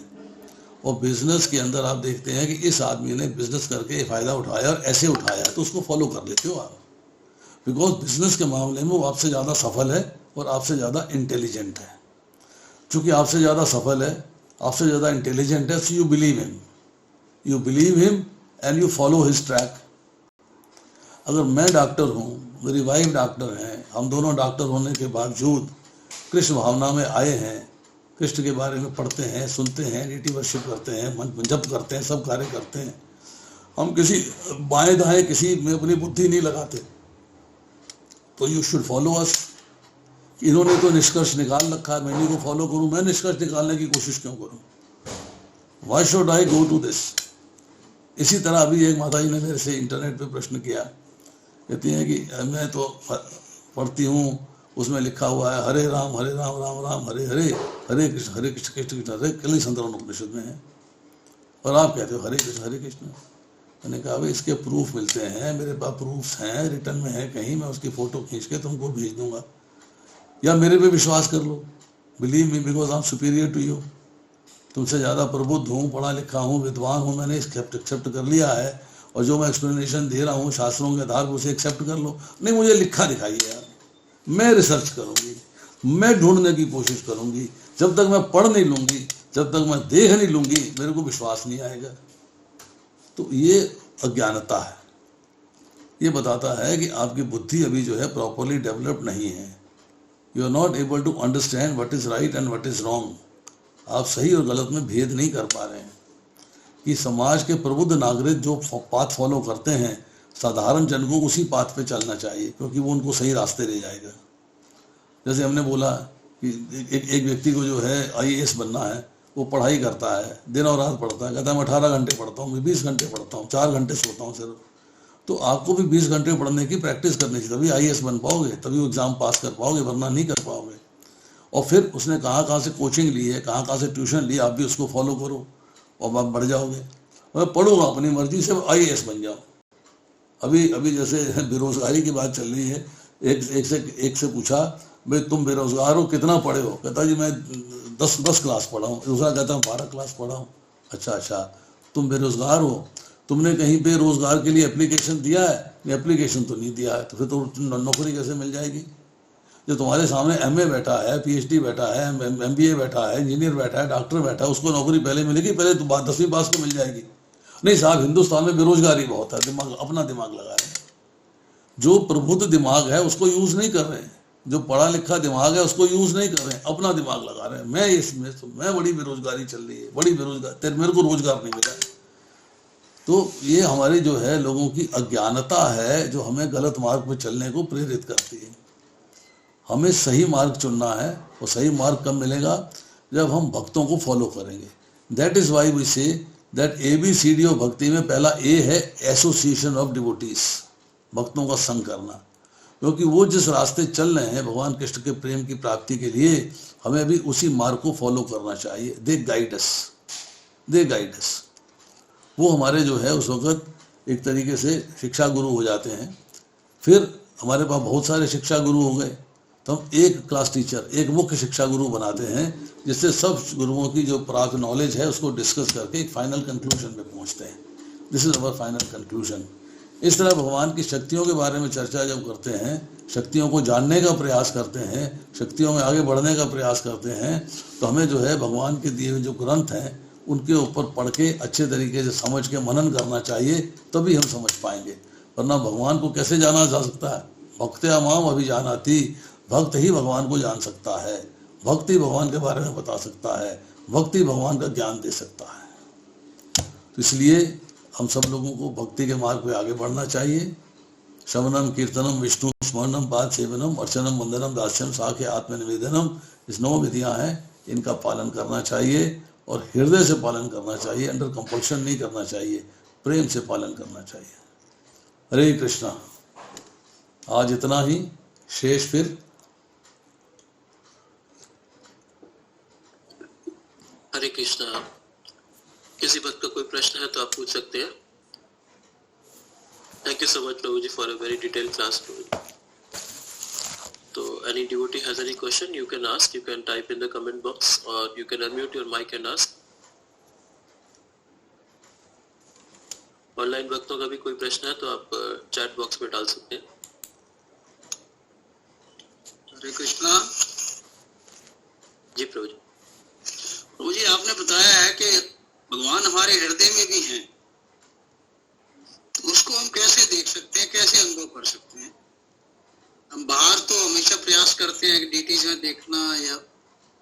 S1: और बिजनेस के अंदर आप देखते हैं कि इस आदमी ने बिजनेस करके फ़ायदा उठाया और ऐसे उठाया, तो उसको फॉलो कर लेते हो आप, बिकॉज बिजनेस के मामले में वो आपसे ज़्यादा सफल है और आपसे ज़्यादा इंटेलिजेंट है। चूँकि आपसे ज़्यादा सफल है, आपसे ज़्यादा इंटेलिजेंट है, so you believe him and you follow his track. अगर मैं डॉक्टर हूँ, मेरी वाइफ डॉक्टर हैं, हम दोनों डॉक्टर होने के बावजूद कृष्ण भावना में आए हैं, कृष्ण के बारे में पढ़ते हैं, सुनते हैं, डेटी वर्शिप करते हैं, मन जप करते हैं, सब कार्य करते हैं, हम किसी बाएं दाएं किसी में अपनी बुद्धि नहीं लगाते, तो यू शुड फॉलो अस। इन्होंने तो निष्कर्ष निकाल रखा है, मैं इन्हीं को फॉलो करूं, मैं निष्कर्ष निकालने की कोशिश क्यों करूं? Why should I go to this? इसी तरह अभी एक माता जी ने मेरे से इंटरनेट पे प्रश्न किया, कहती हैं कि मैं तो पढ़ती हूँ, उसमें लिखा हुआ है हरे राम राम राम हरे हरे, हरे कृष्ण कृष्ण कृष्ण हरे, कल संतरण उपनिषद में है, और आप कहते हो हरे कृष्ण। मैंने कहा भाई इसके प्रूफ मिलते हैं, मेरे पास प्रूफ हैं, रिटर्न में है कहीं, मैं उसकी फ़ोटो खींच के तुमको भेज दूंगा, या मेरे पे विश्वास कर लो, believe me because I am superior to you, तुमसे ज़्यादा प्रबुद्ध हूँ, पढ़ा लिखा हूँ, विद्वान हूँ, मैंने एक्सेप्ट कर लिया है, और जो मैं एक्सप्लेनेशन दे रहा हूँ शास्त्रों के आधार पर उसे एक्सेप्ट कर लो। नहीं, मुझे लिखा दिखाइए यार, मैं रिसर्च करूँगी, मैं ढूंढने की कोशिश करूँगी, जब तक मैं पढ़ नहीं लूँगी, जब तक मैं देख नहीं लूँगी, मेरे को विश्वास नहीं आएगा। तो ये अज्ञानता है, ये बताता है कि आपकी बुद्धि अभी जो है प्रॉपरली डेवलप नहीं है। You are not able to understand what is right and what is wrong. आप सही और गलत में भेद नहीं कर पा रहे हैं। कि समाज के प्रबुद्ध नागरिक जो पाथ फॉलो करते हैं, साधारण जन को उसी पाथ पे चलना चाहिए, क्योंकि वो उनको सही रास्ते ले जाएगा। जैसे हमने बोला कि एक व्यक्ति को जो है IAS बनना है, वो पढ़ाई करता है, दिन और रात पढ़ता है, कहता है मैं 18 घंटे पढ़ता हूँ, मैं 20 घंटे पढ़ता हूँ, 4 घंटे सोता हूँ सिर्फ। तो आपको भी 20 घंटे पढ़ने की प्रैक्टिस करनी चाहिए, तभी IAS बन पाओगे, तभी वो एग्ज़ाम पास कर पाओगे, वरना नहीं कर पाओगे। और फिर उसने कहाँ से कोचिंग ली है, कहाँ से ट्यूशन ली, आप भी उसको फॉलो करो और आप बढ़ जाओगे। मैं पढ़ूंगा अपनी मर्जी से, IAS बन जाओ। अभी जैसे बेरोजगारी की बात चल रही है, एक से पूछा भाई तुम बेरोजगार हो, कितना पढ़े हो? कहता जी मैं 10 क्लास पढ़ा हूँ। दूसरा कहता हूँ 12 क्लास पढ़ा हूँ। अच्छा, तुम बेरोजगार हो, तुमने कहीं पे रोजगार के लिए एप्लीकेशन दिया है? एप्लीकेशन तो नहीं दिया है, तो फिर तो नौकरी कैसे मिल जाएगी? जो तुम्हारे सामने MA बैठा है, PhD बैठा है, MBA बैठा है, इंजीनियर बैठा है, डॉक्टर बैठा है, उसको नौकरी पहले मिलेगी? पहले तो 10वीं पास को मिल जाएगी? नहीं साहब, हिंदुस्तान में बेरोजगारी बहुत है, अपना दिमाग लगा रहे हैं। जो प्रबुद्ध दिमाग है उसको यूज नहीं कर रहे हैं, जो पढ़ा लिखा दिमाग है उसको यूज नहीं कर रहे हैं, अपना दिमाग लगा रहे हैं। मैं बड़ी बेरोजगारी चल रही है, बड़ी बेरोजगार, मेरे को रोजगार नहीं मिला। तो ये हमारी जो है लोगों की अज्ञानता है, जो हमें गलत मार्ग पर चलने को प्रेरित करती है। हमें सही मार्ग चुनना है, और सही मार्ग कब मिलेगा? जब हम भक्तों को फॉलो करेंगे। That is why we say that ABCD of bhakti में पहला A है एसोसिएशन ऑफ डिवोटीज, भक्तों का संग करना। क्योंकि वो जिस रास्ते चल रहे हैं भगवान कृष्ण के प्रेम की प्राप्ति के लिए, हमें भी उसी मार्ग को फॉलो करना चाहिए। दे गाइड अस। वो हमारे जो है उस वक्त एक तरीके से शिक्षा गुरु हो जाते हैं। फिर हमारे पास बहुत सारे शिक्षा गुरु हो गए तो हम एक क्लास टीचर, एक मुख्य शिक्षा गुरु बनाते हैं, जिससे सब गुरुओं की जो प्राप्त नॉलेज है उसको डिस्कस करके एक फाइनल कंक्लूजन पे पहुंचते हैं। This is our final conclusion. इस तरह भगवान की शक्तियों के बारे में चर्चा जब करते हैं, शक्तियों को जानने का प्रयास करते हैं, शक्तियों में आगे बढ़ने का प्रयास करते हैं, तो हमें जो है भगवान के दिए हुए जो ग्रंथ हैं उनके ऊपर पढ़ के अच्छे तरीके से समझ के मनन करना चाहिए, तभी हम समझ पाएंगे। वरना भगवान को कैसे जाना जा सकता है? भक्त्या माम अभिजानाति, भक्त ही भगवान को जान सकता है, भक्त ही भगवान के बारे में बता सकता है, भक्ति भगवान का ज्ञान दे सकता है। तो इसलिए हम सब लोगों को भक्ति के मार्ग पे आगे बढ़ना चाहिए। श्रवणम कीर्तनम विष्णु स्मरणम पाद सेवनम अर्चनम वंदनम दास्यम साखे आत्मनिवेदनम, इस 9 विधियां हैं, इनका पालन करना चाहिए और हृदय से पालन करना चाहिए, अंडर कंपल्शन नहीं करना चाहिए, प्रेम से पालन करना चाहिए। हरे कृष्णा। आज इतना ही, शेष फिर
S2: हरे कृष्णा। किसी भक्त का कोई प्रश्न है तो आप पूछ सकते हैं। Thank you so much prabhu ji for a very detailed class. तो any devotee has any question, you can ask, you can type in the comment box or you can unmute your mic and ask. Online भक्तों का भी कोई प्रश्न है तो आप chat box में डाल सकते हैं।
S5: हरे कृष्णा।
S2: जी प्रभु जी।
S5: प्रभु जी, आपने बताया है कि भगवान हमारे हृदय में भी हैं, उसको हम कैसे देख सकते हैं, कैसे अनुभव कर सकते हैं? हम बाहर तो हमेशा प्रयास करते हैं कि डीटीज में देखना, या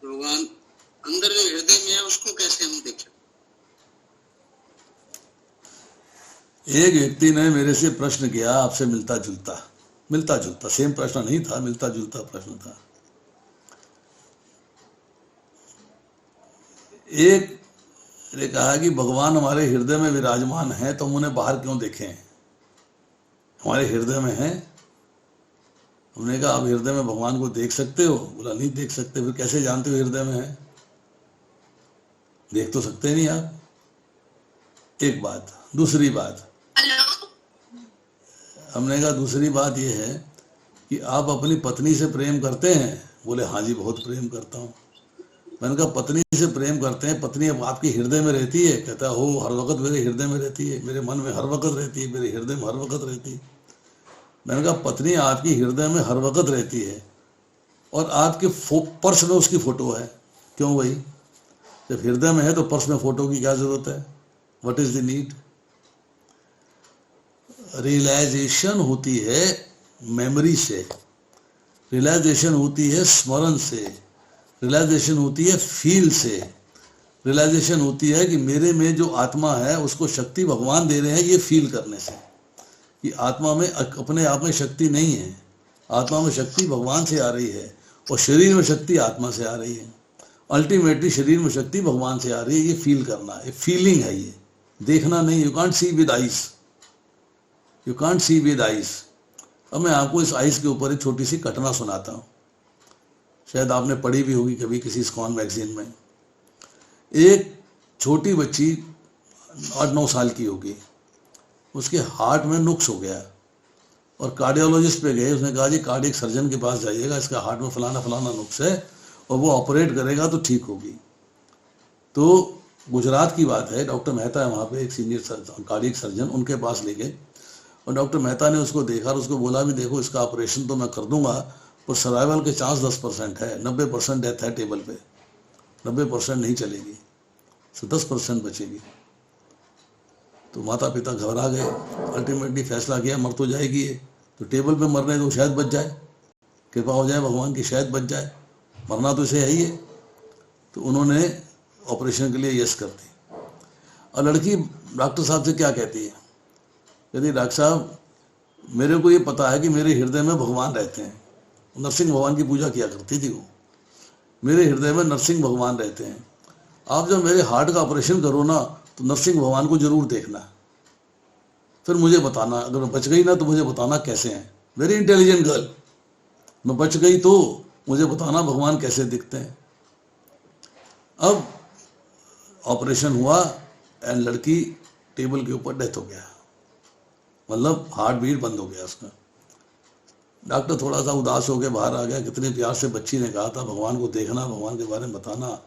S5: भगवान अंदर जो हृदय में है उसको कैसे हम देख सकते हैं?
S1: एक व्यक्ति ने मेरे से प्रश्न किया, आपसे मिलता जुलता, सेम प्रश्न नहीं था, मिलता जुलता प्रश्न था। एक ने कहा कि भगवान हमारे हृदय में विराजमान है तो हम उन्हें बाहर क्यों देखें? हमारे हृदय में है। हमने कहा आप हृदय में भगवान को देख सकते हो? बोला नहीं देख सकते। फिर कैसे जानते हो हृदय में है? देख तो सकते नहीं आप। एक बात। दूसरी बात, हमने कहा दूसरी बात यह है कि आप अपनी पत्नी से प्रेम करते हैं? बोले हाँ जी बहुत प्रेम करता हूँ। मैंने कहा पत्नी से प्रेम करते हैं, पत्नी अब आपके हृदय में रहती है? कहता हो हर वक्त मेरे हृदय में रहती है, मेरे मन में हर वक्त रहती है, मेरे हृदय में हर वक्त रहती है। मैंने कहा पत्नी आपकी हृदय में हर वक्त रहती है और आपके पर्स में उसकी फोटो है, क्यों भाई? जब हृदय में है तो पर्स में फोटो की क्या जरूरत है? What is the need? Realization होती है मेमोरी से, रियलाइजेशन होती है स्मरण से, रियलाइजेशन होती है फील से, रियलाइजेशन होती है कि मेरे में जो आत्मा है उसको शक्ति भगवान दे रहे हैं, ये फील करने से। कि आत्मा में अपने आप में शक्ति नहीं है, आत्मा में शक्ति भगवान से आ रही है और शरीर में शक्ति आत्मा से आ रही है। अल्टीमेटली शरीर में शक्ति भगवान से आ रही है, ये फील करना है, फीलिंग है, ये देखना नहीं। You can't see with eyes, you can't see with eyes. अब मैं आपको इस आइज के ऊपर एक छोटी सी घटना सुनाता हूँ, शायद आपने पढ़ी भी होगी कभी किसी स्कॉन मैगजीन में। एक छोटी बच्ची 8-9 साल की होगी, उसके हार्ट में नुक्स हो गया और कार्डियोलॉजिस्ट पे गए। उसने कहा जी कार्डियक सर्जन के पास जाइएगा, इसका हार्ट में फलाना फलाना नुक्स है और वो ऑपरेट करेगा तो ठीक होगी। तो गुजरात की बात है, डॉक्टर मेहता है वहाँ पे एक सीनियर कार्डियक सर्जन, उनके पास ले गए और डॉक्टर मेहता ने उसको देखा और उसको बोला भी देखो इसका ऑपरेशन तो मैं कर दूंगा पर सर्वाइवल के चांस 10% है, 90% डेथ है टेबल पे, 90% नहीं चलेगी, तो 10% बचेगी। तो माता पिता घबरा गए, अल्टीमेटली फैसला किया मर तो जाएगी ये, तो टेबल पे मरने तो शायद बच जाए, कृपा हो जाए भगवान की, शायद बच जाए, मरना तो इसे है ही है। तो उन्होंने ऑपरेशन के लिए यस कर दी। और लड़की डॉक्टर साहब से क्या कहती है? कहती डॉक्टर साहब मेरे को ये पता है कि मेरे हृदय में भगवान रहते हैं। नरसिंह भगवान की पूजा किया करती थी वो, मेरे हृदय में नरसिंह भगवान रहते हैं। आप जब मेरे हार्ट का ऑपरेशन करो ना तो नरसिंह भगवान को जरूर देखना, फिर मुझे बताना, अगर मैं बच गई ना तो मुझे बताना कैसे हैं। वेरी इंटेलिजेंट गर्ल, मैं बच गई तो मुझे बताना भगवान कैसे दिखते हैं। अब ऑपरेशन हुआ एंड लड़की टेबल के ऊपर डेथ हो गया। मतलब हार्ट बीट बंद हो गया उसका। डॉक्टर थोड़ा सा उदास होकर बाहर आ गया। कितने प्यार से बच्ची ने कहा था भगवान को देखना, भगवान के बारे में बताना।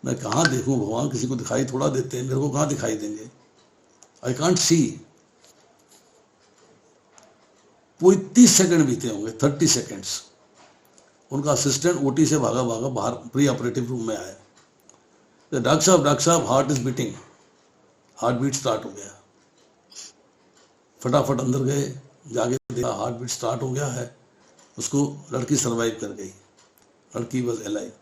S1: मैं कहाँ देखूं भगवान, किसी को दिखाई थोड़ा देते हैं, मेरे को कहाँ दिखाई देंगे, आई कांट सी। कोई 30 सेकंड बीते होंगे, 30 सेकंड्स। उनका असिस्टेंट ओटी से भागा भागा बाहर प्री ऑपरेटिव रूम में आया। डॉक्टर साहब heart is beating, heart beat start हो गया। फटाफट अंदर गए, जाके देखा हार्ट बीट स्टार्ट हो गया है। उसको लड़की सरवाइव कर गई, लड़की वॉज अलाइव।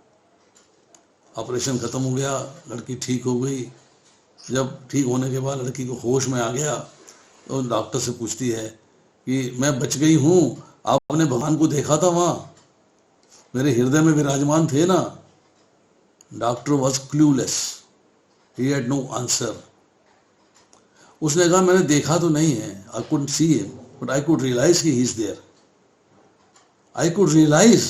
S1: ऑपरेशन खत्म हो गया, लड़की ठीक हो गई। जब ठीक होने के बाद लड़की को होश में आ गया तो डॉक्टर से पूछती है कि मैं बच गई हूँ, आपने भगवान को देखा था वहाँ, मेरे हृदय में विराजमान थे ना। Doctor was clueless, he had no answer. उसने कहा मैंने देखा तो नहीं है, I couldn't see him but I could realise कि he is there. I could realise,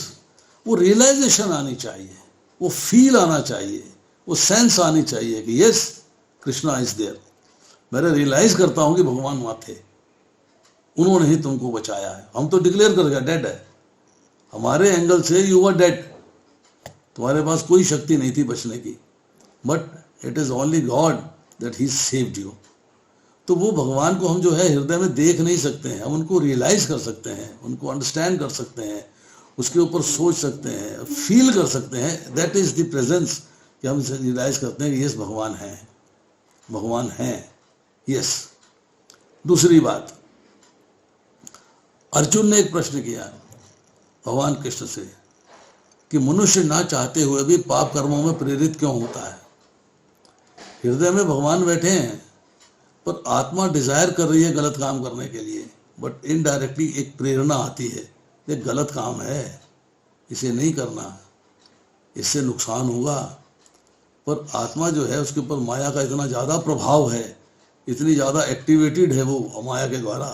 S1: वो रियलाइजेशन आनी चाहिए, वो फील आना चाहिए, वो सेंस आनी चाहिए कि यस कृष्णा इज देयर। मैं रियलाइज करता हूं कि भगवान वहां थे, उन्होंने ही तुमको बचाया है। हम तो डिक्लेयर कर गए डेड है, हमारे एंगल से यू वर डेड, तुम्हारे पास कोई शक्ति नहीं थी बचने की, but it is only God that he saved you. तो वो भगवान को हम जो है हृदय में देख नहीं सकते हैं, हम उनको रियलाइज कर सकते हैं, उनको अंडरस्टैंड कर सकते हैं, उसके ऊपर सोच सकते हैं, फील कर सकते हैं। दैट इज द प्रेजेंस कि हम इसे रियलाइज करते हैं कि यस भगवान है, भगवान है, यस। दूसरी बात, अर्जुन ने एक प्रश्न किया भगवान कृष्ण से कि मनुष्य ना चाहते हुए भी पाप कर्मों में प्रेरित क्यों होता है। हृदय में भगवान बैठे हैं पर आत्मा डिजायर कर रही है गलत काम करने के लिए, बट इनडायरेक्टली एक प्रेरणा आती है, ये गलत काम है, इसे नहीं करना, इससे नुकसान होगा। पर आत्मा जो है उसके ऊपर माया का इतना ज़्यादा प्रभाव है, इतनी ज़्यादा एक्टिवेटेड है वो माया के द्वारा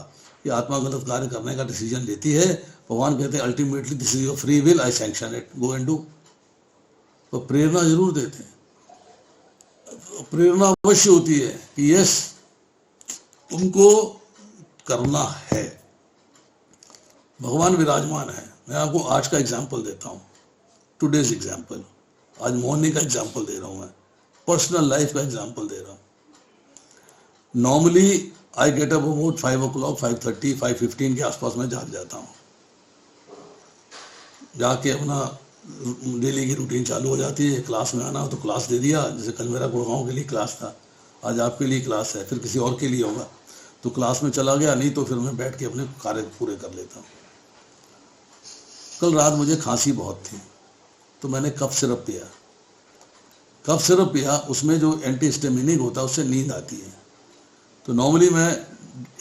S1: कि आत्मा गलत कार्य करने का डिसीजन लेती है। भगवान कहते हैं ultimately this is your free will, I sanction it, go and do. तो प्रेरणा जरूर देते हैं, प्रेरणा अवश्य होती है कि यस तुमको करना है, भगवान विराजमान है। मैं आपको आज का एग्जाम्पल देता हूँ, टुडेज एग्जाम्पल, आज मॉर्निंग का एग्जाम्पल दे रहा हूँ, मैं पर्सनल लाइफ का एग्जाम्पल दे रहा हूँ। Normally I get up about 5 o'clock, 5:30, 5:15 के आसपास में जाग जाता हूँ। जाके अपना डेली की रूटीन चालू हो जाती है। क्लास में आना हो तो क्लास दे दिया, जैसे कल मेरा गुड़गांव के लिए क्लास था, आज आपके लिए क्लास है, फिर किसी और के लिए होगा तो क्लास में चला गया, नहीं तो फिर मैं बैठ के अपने कार्य पूरे कर लेता हूँ। कल रात मुझे खांसी बहुत थी तो मैंने कफ सिरप पिया। कफ सिरप पिया, उसमें जो एंटीहिस्टामिनिक होता है उससे नींद आती है। तो नॉर्मली मैं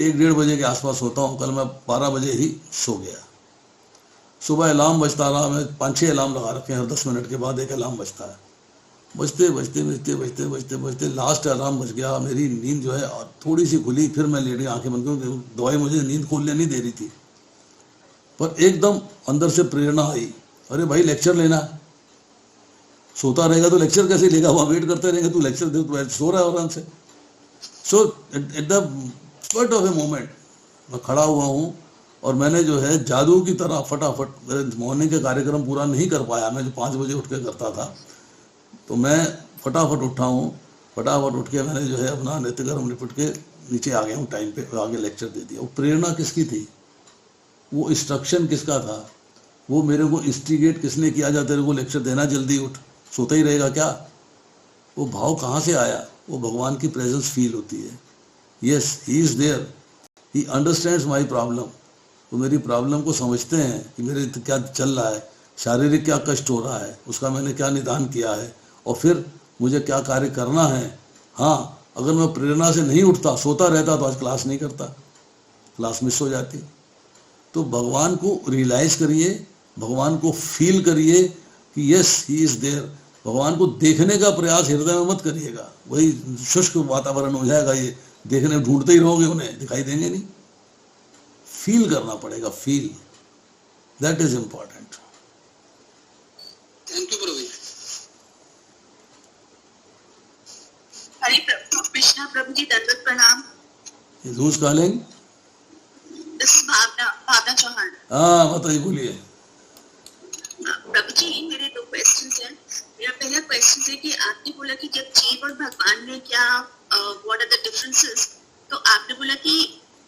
S1: 1-1:30 बजे के आसपास सोता हूँ, कल मैं 12 बजे ही सो गया। सुबह अलार्म बजता रहा, मैं 5-6 अलार्म लगा रखे हैं, हर 10 मिनट के बाद एक अलार्म बजता है। बजते लास्ट अलार्म बज गया, मेरी नींद जो है थोड़ी सी खुली, फिर मैं लेट गया, आंखें बंद कर, दवाई मुझे नींद खोलने नहीं दे रही थी, पर एकदम अंदर से प्रेरणा आई, अरे भाई लेक्चर लेना, सोता रहेगा तो लेक्चर कैसे लेगा, वहाँ वेट करते रहेंगे, तू लेक्चर दे, तो सो रहा है आराम से। So at the spurt of a moment मैं खड़ा हुआ हूँ और मैंने जो है जादू की तरह फटाफट, मॉर्निंग के कार्यक्रम पूरा नहीं कर पाया मैं, जो 5 बजे उठ के करता था, तो मैं फटाफट उठा हूँ। फटाफट उठ के मैंने जो है अपना नित्यकर्म निपट के नीचे आ गया हूँ, टाइम पे आगे लेक्चर दे दिया। वो प्रेरणा किसकी थी, वो इंस्ट्रक्शन किसका था, वो मेरे को इंस्टिगेट किसने किया, जा तेरे को लेक्चर देना, जल्दी उठ, सोता ही रहेगा क्या, वो भाव कहाँ से आया, वो भगवान की प्रेजेंस फील होती है। Yes he is there, he understands my problem, वो मेरी प्रॉब्लम को समझते हैं कि मेरे क्या चल रहा है, शारीरिक क्या कष्ट हो रहा है, उसका मैंने क्या निदान किया है और फिर मुझे क्या कार्य करना है। हाँ, अगर मैं प्रेरणा से नहीं उठता, सोता रहता तो आज क्लास नहीं करता, क्लास मिस हो जाती। तो भगवान को रियलाइज करिए, भगवान को फील करिए कि यस ही इज देयर। भगवान को देखने का प्रयास हृदय में मत करिएगा, वही शुष्क वातावरण हो जाएगा, ये देखने ढूंढते ही रहोगे, उन्हें दिखाई देंगे नहीं। फील करना पड़ेगा, feel, that is important.
S5: Thank you प्रभु जी।
S3: हरि कृष्णा प्रभु जी, दंडवत प्रणाम।
S1: Who's calling? हाँ बताइए, बोलिए।
S3: प्रभु जी मेरे दो क्वेश्चंस हैं। मेरा पहला क्वेश्चन है कि आपने बोला कि जब जीव और भगवान में क्या व्हाट आर द डिफरेंसेस, तो आपने बोला कि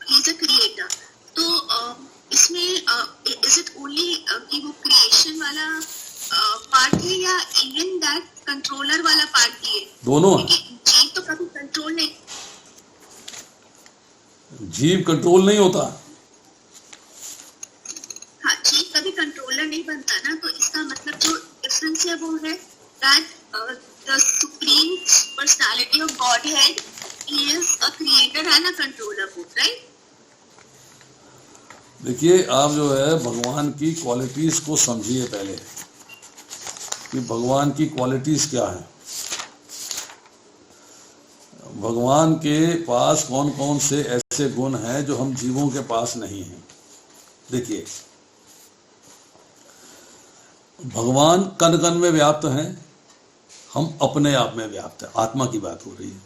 S3: ही इज अ क्रिएटर, तो इसमें इज इट ओनली कि वो क्रिएशन वाला पार्ट है या इवन दैट कंट्रोलर वाला पार्ट भी है?
S1: दोनों है।
S3: जीव तो कभी कंट्रोल नहीं,
S1: जीव कंट्रोल नहीं होता।
S3: हाँ जीव कभी कंट्रोलर नहीं बनता ना, तो इसका मतलब जो डिफरेंस है वो है that the supreme personality of God head is a creator and a controller both, right?
S1: देखिए, आप जो है भगवान की क्वालिटीज को समझिए पहले कि भगवान की क्वालिटीज क्या है। भगवान के पास कौन कौन से ऐसे गुण हैं जो हम जीवों के पास नहीं हैं। देखिए, भगवान कण कण में व्याप्त हैं, हम अपने आप में व्याप्त हैं। आत्मा की बात हो रही है।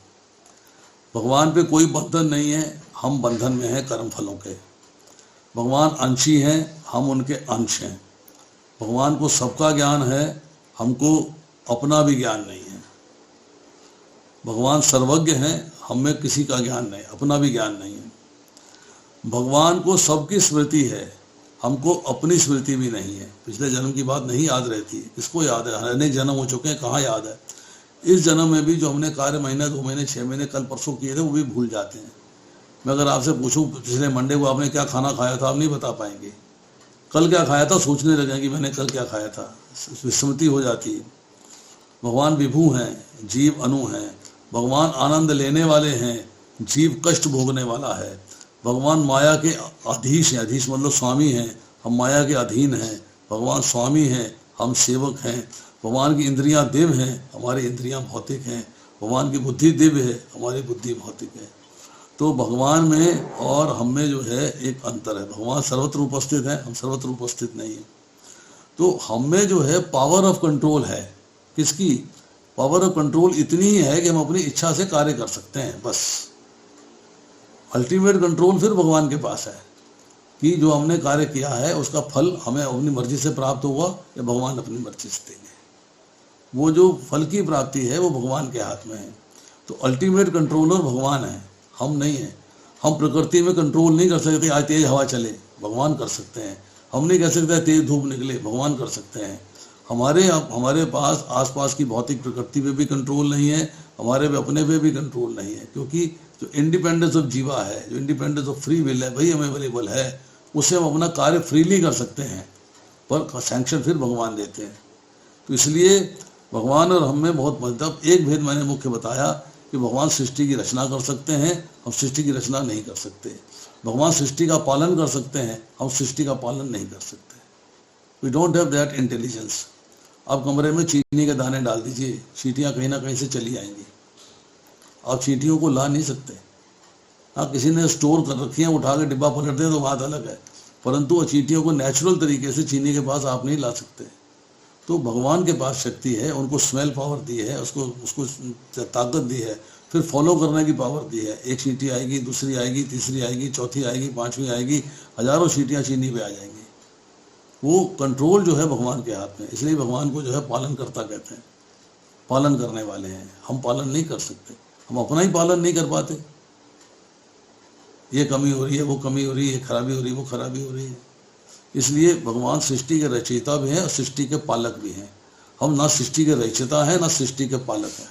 S1: भगवान पे कोई बंधन नहीं है, हम बंधन में हैं कर्म फलों के। भगवान अंशी हैं, हम उनके अंश हैं। भगवान को सबका ज्ञान है, हमको अपना भी ज्ञान नहीं है। भगवान सर्वज्ञ हैं, हम में किसी का ज्ञान नहीं, अपना भी ज्ञान नहीं है। भगवान को सबकी स्मृति है, हमको अपनी स्मृति भी नहीं है। पिछले जन्म की बात नहीं याद रहती है, किसको याद है? अनेक जन्म हो चुके हैं, कहाँ याद है? इस जन्म में भी जो हमने कार्य महीना 2 महीने 6 महीने कल परसों किए थे वो भी भूल जाते हैं। मैं अगर आपसे पूछूं पिछले मंडे को आपने क्या खाना खाया था, आप नहीं बता पाएंगे। कल क्या खाया था सोचने लगेंगे कि मैंने कल क्या खाया था, विस्मृति हो जाती है। भगवान विभू हैं, जीव अनु हैं। भगवान आनंद लेने वाले हैं, जीव कष्ट भोगने वाला है। भगवान माया के अधीश हैं, अधीश मतलब स्वामी हैं, हम माया के अधीन हैं। भगवान स्वामी हैं, हम सेवक हैं। भगवान की इंद्रियां दिव्य हैं, हमारी इंद्रियां भौतिक हैं। भगवान की बुद्धि दिव्य है, हमारी बुद्धि भौतिक है। तो भगवान में और हम में जो है एक अंतर है। भगवान सर्वत्र उपस्थित है, हम सर्वत्र उपस्थित नहीं है। तो हम में जो है पावर ऑफ कंट्रोल है। किसकी पावर ऑफ कंट्रोल? इतनी ही है कि हम अपनी इच्छा से कार्य कर सकते हैं, बस। अल्टीमेट कंट्रोल फिर भगवान के पास है कि जो हमने कार्य किया है उसका फल हमें अपनी मर्जी से प्राप्त होगा या भगवान अपनी मर्जी से देंगे। वो जो फल की प्राप्ति है वो भगवान के हाथ में है। तो अल्टीमेट कंट्रोलर भगवान है, हम नहीं हैं। हम प्रकृति में कंट्रोल नहीं कर सकते। आज तेज हवा चले, भगवान कर सकते हैं। हम नहीं कह सकते तेज धूप निकले, भगवान कर सकते हैं। हमारे पास आसपास की भौतिक प्रकृति पे भी कंट्रोल नहीं है, हमारे पे अपने पे भी कंट्रोल नहीं है। क्योंकि जो इंडिपेंडेंस ऑफ जीवा है, जो इंडिपेंडेंस ऑफ फ्री विल है, वही हमें अवेलेबल है। उससे हम अपना कार्य फ्रीली कर सकते हैं, पर सैंक्शन फिर भगवान देते हैं। तो इसलिए भगवान और हम में बहुत मतलब एक भेद मैंने मुख्य बताया कि भगवान सृष्टि की रचना कर सकते हैं, हम सृष्टि की रचना नहीं कर सकते। भगवान सृष्टि का पालन कर सकते हैं, हम सृष्टि का पालन नहीं कर सकते। We don't have that intelligence. आप कमरे में चीनी के दाने डाल दीजिए, चींटियाँ कहीं ना कहीं से चली आएंगी। आप चींटियों को ला नहीं सकते। हाँ, किसी ने स्टोर कर रखी है, उठा के डिब्बा पलट दें तो बात अलग है, परंतु चींटियों को नेचुरल तरीके से चीनी के पास आप नहीं ला सकते। तो भगवान के पास शक्ति है, उनको स्मेल पावर दी है, उसको ताकत दी है, फिर फॉलो करने की पावर दी है। एक चींटी आएगी, दूसरी आएगी, तीसरी आएगी, चौथी आएगी, पांचवी आएगी, हजारों चींटियाँ चीनी पे आ जाएंगी। वो कंट्रोल जो है भगवान के हाथ में। इसलिए भगवान को जो है पालन करता कहते हैं, पालन करने वाले हैं। हम पालन नहीं कर सकते, हम अपना ही पालन नहीं कर पाते। ये कमी हो रही है, वो कमी हो रही है, खराबी हो रही है, वो खराबी हो रही है। इसलिए भगवान सृष्टि के रचयिता भी हैं और सृष्टि के पालक भी हैं। हम ना सृष्टि के रचयिता हैं ना सृष्टि के पालक हैं।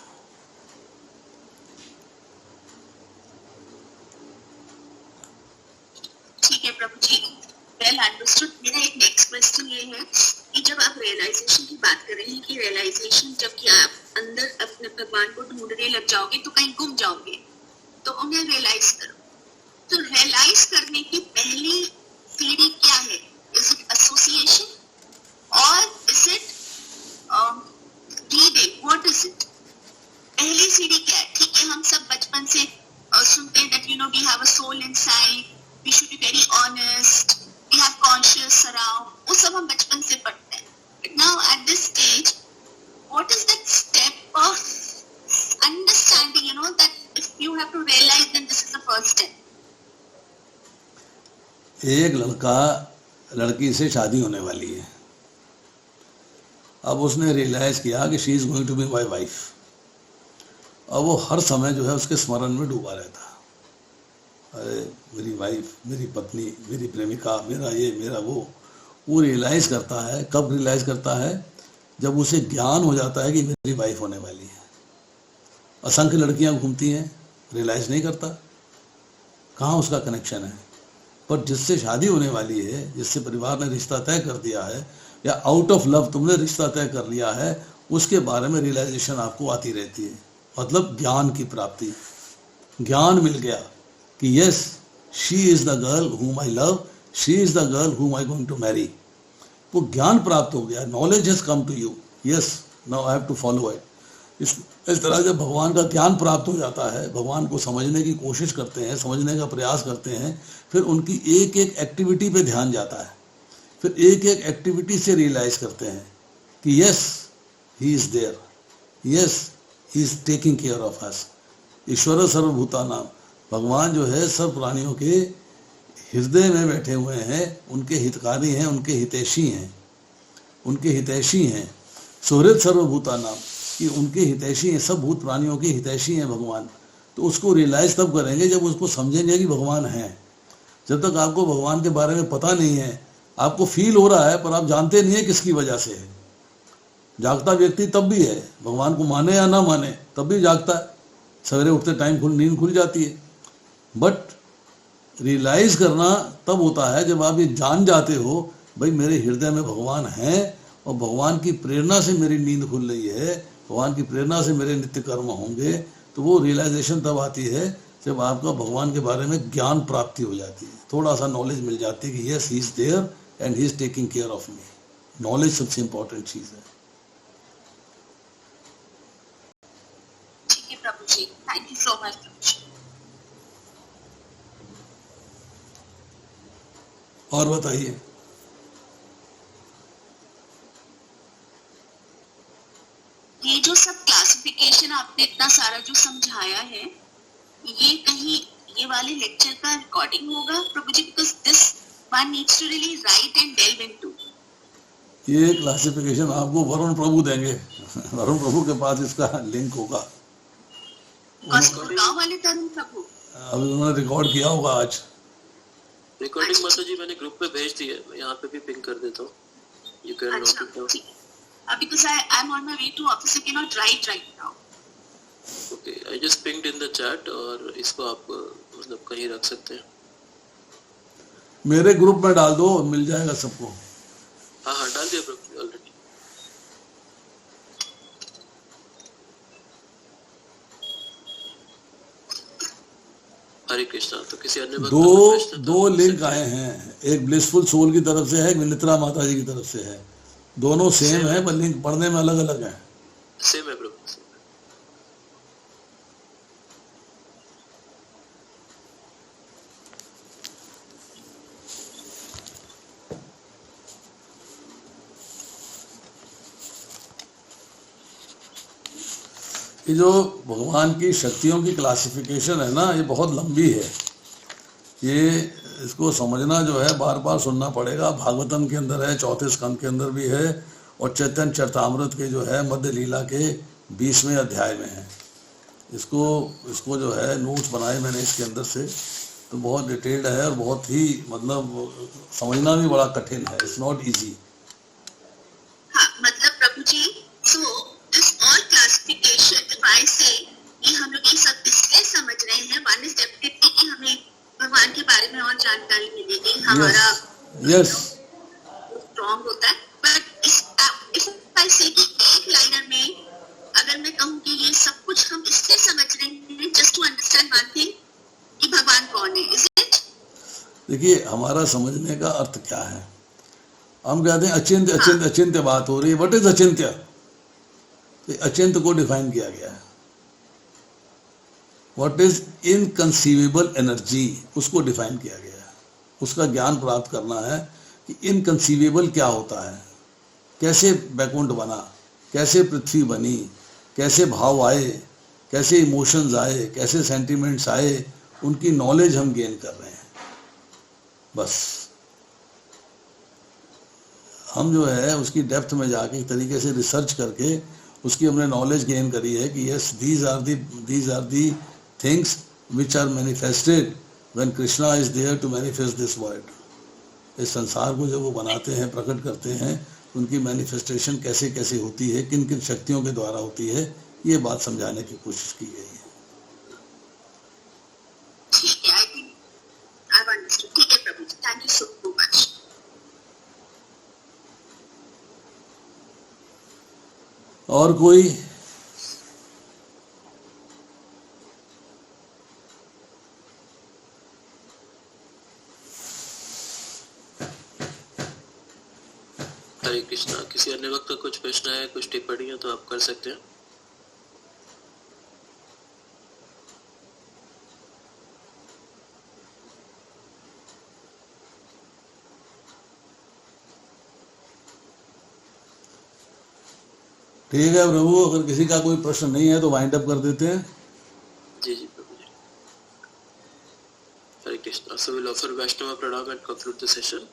S3: ठीक है प्रभु जी, वेल अंडरस्टूड। मेरा एक नेक्स्ट क्वेश्चन ये है कि जब आप रियलाइजेशन की बात कर रहे हैं कि रियलाइजेशन जब कि आप अंदर अपने भगवान को ढूंढने लग जाओगे तो कहीं गुम जाओगे, तो उन्हें रियलाइज करो। तो रियलाइज करने की पहली सीढ़ी क्या है? इज इट एसोसिएशन और is it reading? What is it? पहली सीढ़ी क्या है? ठीक है, हम सब बचपन से सुनते हैं that you know we have a soul inside, we should be very honest, we have conscious around, वो सब हम बचपन से पढ़ते हैं। But now at this stage what is that step of understanding, you know, that if you have to realize then this is the first step.
S1: एक लड़का लड़की से शादी होने वाली है। अब उसने रियलाइज किया कि she is going to be my wife. अब वो हर समय जो है उसके स्मरण में डूबा रहता, अरे मेरी वाइफ, मेरी पत्नी, मेरी प्रेमिका, मेरा ये मेरा वो रियलाइज करता है। कब रियलाइज करता है? जब उसे ज्ञान हो जाता है कि मेरी वाइफ होने वाली है। असंख्य लड़कियां घूमती हैं, रियलाइज नहीं करता, कहाँ उसका कनेक्शन है। पर जिससे शादी होने वाली है, जिससे परिवार ने रिश्ता तय कर दिया है, या आउट ऑफ लव तुमने रिश्ता तय कर लिया है, उसके बारे में रियलाइजेशन आपको आती रहती है। मतलब ज्ञान की प्राप्ति, ज्ञान मिल गया कि yes she is the girl whom I love, she is the girl whom I going to marry। वो ज्ञान प्राप्त हो गया, knowledge has come to you, yes now I have to follow it. इस तरह जब भगवान का ज्ञान प्राप्त हो जाता है, भगवान को समझने की कोशिश करते हैं, समझने का प्रयास करते हैं, फिर उनकी एक एक एक्टिविटी पे ध्यान जाता है। फिर एक एक एक्टिविटी से रियलाइज करते हैं कि yes he is there, yes he is taking care of us. ईश्वर सर्वभूतानां, भगवान जो है सब प्राणियों के हृदय में बैठे हुए हैं, उनके हितकारी हैं, उनके हितैषी हैं, उनके हितैषी हैं। सुहृद सर्वभूतानां, कि उनके हितैषी हैं, सब भूत प्राणियों के हितैषी हैं भगवान। तो उसको रियलाइज तब करेंगे जब उसको समझेंगे कि भगवान हैं। जब तक आपको भगवान के बारे में पता नहीं है, आपको फील हो रहा है पर आप जानते नहीं है किसकी वजह से है। जागता व्यक्ति तब भी है, भगवान को माने या ना माने तब भी जागता है, सवेरे उठते टाइम नींद खुल जाती है। बट रियलाइज करना तब होता है जब आप ये जान जाते हो, भाई मेरे हृदय में भगवान हैं और भगवान की प्रेरणा से मेरी नींद खुल रही है, भगवान की प्रेरणा से मेरे नित्य कर्म होंगे। तो वो रियलाइजेशन तब आती है जब आपका भगवान के बारे में ज्ञान प्राप्ति हो जाती है, थोड़ा सा नॉलेज मिल जाती है कि yes he is there and he is taking care of me. Knowledge सबसे इंपॉर्टेंट चीज है।
S3: ठीक है prabhu ji, thank you so much.
S1: और बताइए।
S6: ये जो सब क्लासिफिकेशन आपने इतना सारा जो समझाया है, ये कहीं ये वाले लेक्चर का रिकॉर्डिंग होगा प्रभु जी? Because this one needs to really write and delve into.
S1: ये क्लासिफिकेशन आपको वरुण प्रभु देंगे। वरुण प्रभु के पास इसका लिंक होगा।
S6: गाँव वाले तरुण प्रभु
S1: अभी उन्होंने रिकॉर्ड किया होगा आज।
S2: रिकॉर्डिंग माता जी मैंने ग्रुप पे भेज दी है, मैं यहाँ पे भी पिंग कर देता हूँ। You can note it down.
S6: Because I am on my way to office, I cannot write right now.
S2: Okay, I just pinged in the chat और इसको आप मतलब कहीं रख सकते हैं।
S1: मेरे ग्रुप में डाल दो, मिल जाएगा सबको।
S2: हाँ हाँ डाल दिया ऑलरेडी। हरे कृष्णा। तो किसी अन्य भक्त
S1: दो लिंक आए हैं, एक ब्लिसफुल सोल की तरफ से है, एक विनित्रा माता जी की तरफ से है। दोनों सेम है पर लिंक पढ़ने में अलग अलग है।
S2: सेम है प्रभु।
S1: ये जो भगवान की शक्तियों की क्लासिफिकेशन है ना, ये बहुत लंबी है। ये इसको समझना जो है बार बार सुनना पड़ेगा। भागवतम के अंदर है, 4थे स्कंद के अंदर भी है, और चैतन्य चरितामृत के जो है मध्य लीला के 20वें अध्याय में है। इसको जो है नोट्स बनाए मैंने इसके अंदर से, तो बहुत डिटेल्ड है और बहुत ही मतलब समझना भी बड़ा कठिन है। It's not easy.
S6: हाँ, मतलब प्रभु जी, so this all classification, if I say कि हम लोग ये सब इसलिए समझ रहे हैं, one is definitely कि हमें भगवान के बारे में और जानकारी मिलेगी, हमारा स्ट्रॉन्ग होता है। बट इफ आई से कि एक लाइनर में अगर मैं कहूँ कि ये सब कुछ हम इसलिए समझ रहे हैं just to understand one thing कि भगवान कौन है, इज इट?
S1: देखिए हमारा समझने का अर्थ क्या है। हम कहते हैं अचिंत्य अचिंत्य अचिंत्य बात हो रही है। व्हाट इज अचिंत्य? अचिंत्य को डिफाइन किया गया है। व्हाट इज इनकंसीवेबल एनर्जी, उसको डिफाइन किया गया है। उसका ज्ञान प्राप्त करना है कि इनकंसीवेबल क्या होता है, कैसे बैकुंठ बना, कैसे पृथ्वी बनी, कैसे भाव आए, कैसे इमोशंस आए, कैसे सेंटिमेंट्स आए, उनकी नॉलेज हम गेन कर रहे हैं बस। हम जो है उसकी डेप्थ में जाके एक तरीके से रिसर्च करके उसकी हमने नॉलेज गेन करी है कि yes these are the things which are manifested when Krishna is there to manifest this world. इस संसार को जब वो बनाते हैं, प्रकट करते हैं, उनकी मैनिफेस्टेशन कैसे कैसे होती है, किन किन शक्तियों के द्वारा होती है, ये बात समझाने की कोशिश की गई है।
S6: ठीक है, I think I have understood. ठीक है prabhu ji, thank you so much.
S1: और कोई?
S2: हरे कृष्णा। किसी अन्य वक्त का कुछ प्रश्न है, कुछ टिप्पणी है तो आप कर सकते हैं।
S1: ठीक है प्रभु, अगर किसी का कोई प्रश्न नहीं है तो वाइंड अप कर देते हैं।
S2: जी जी प्रभु जी। हरे Krishna. So we'll offer Vaishnava pranam and conclude the session.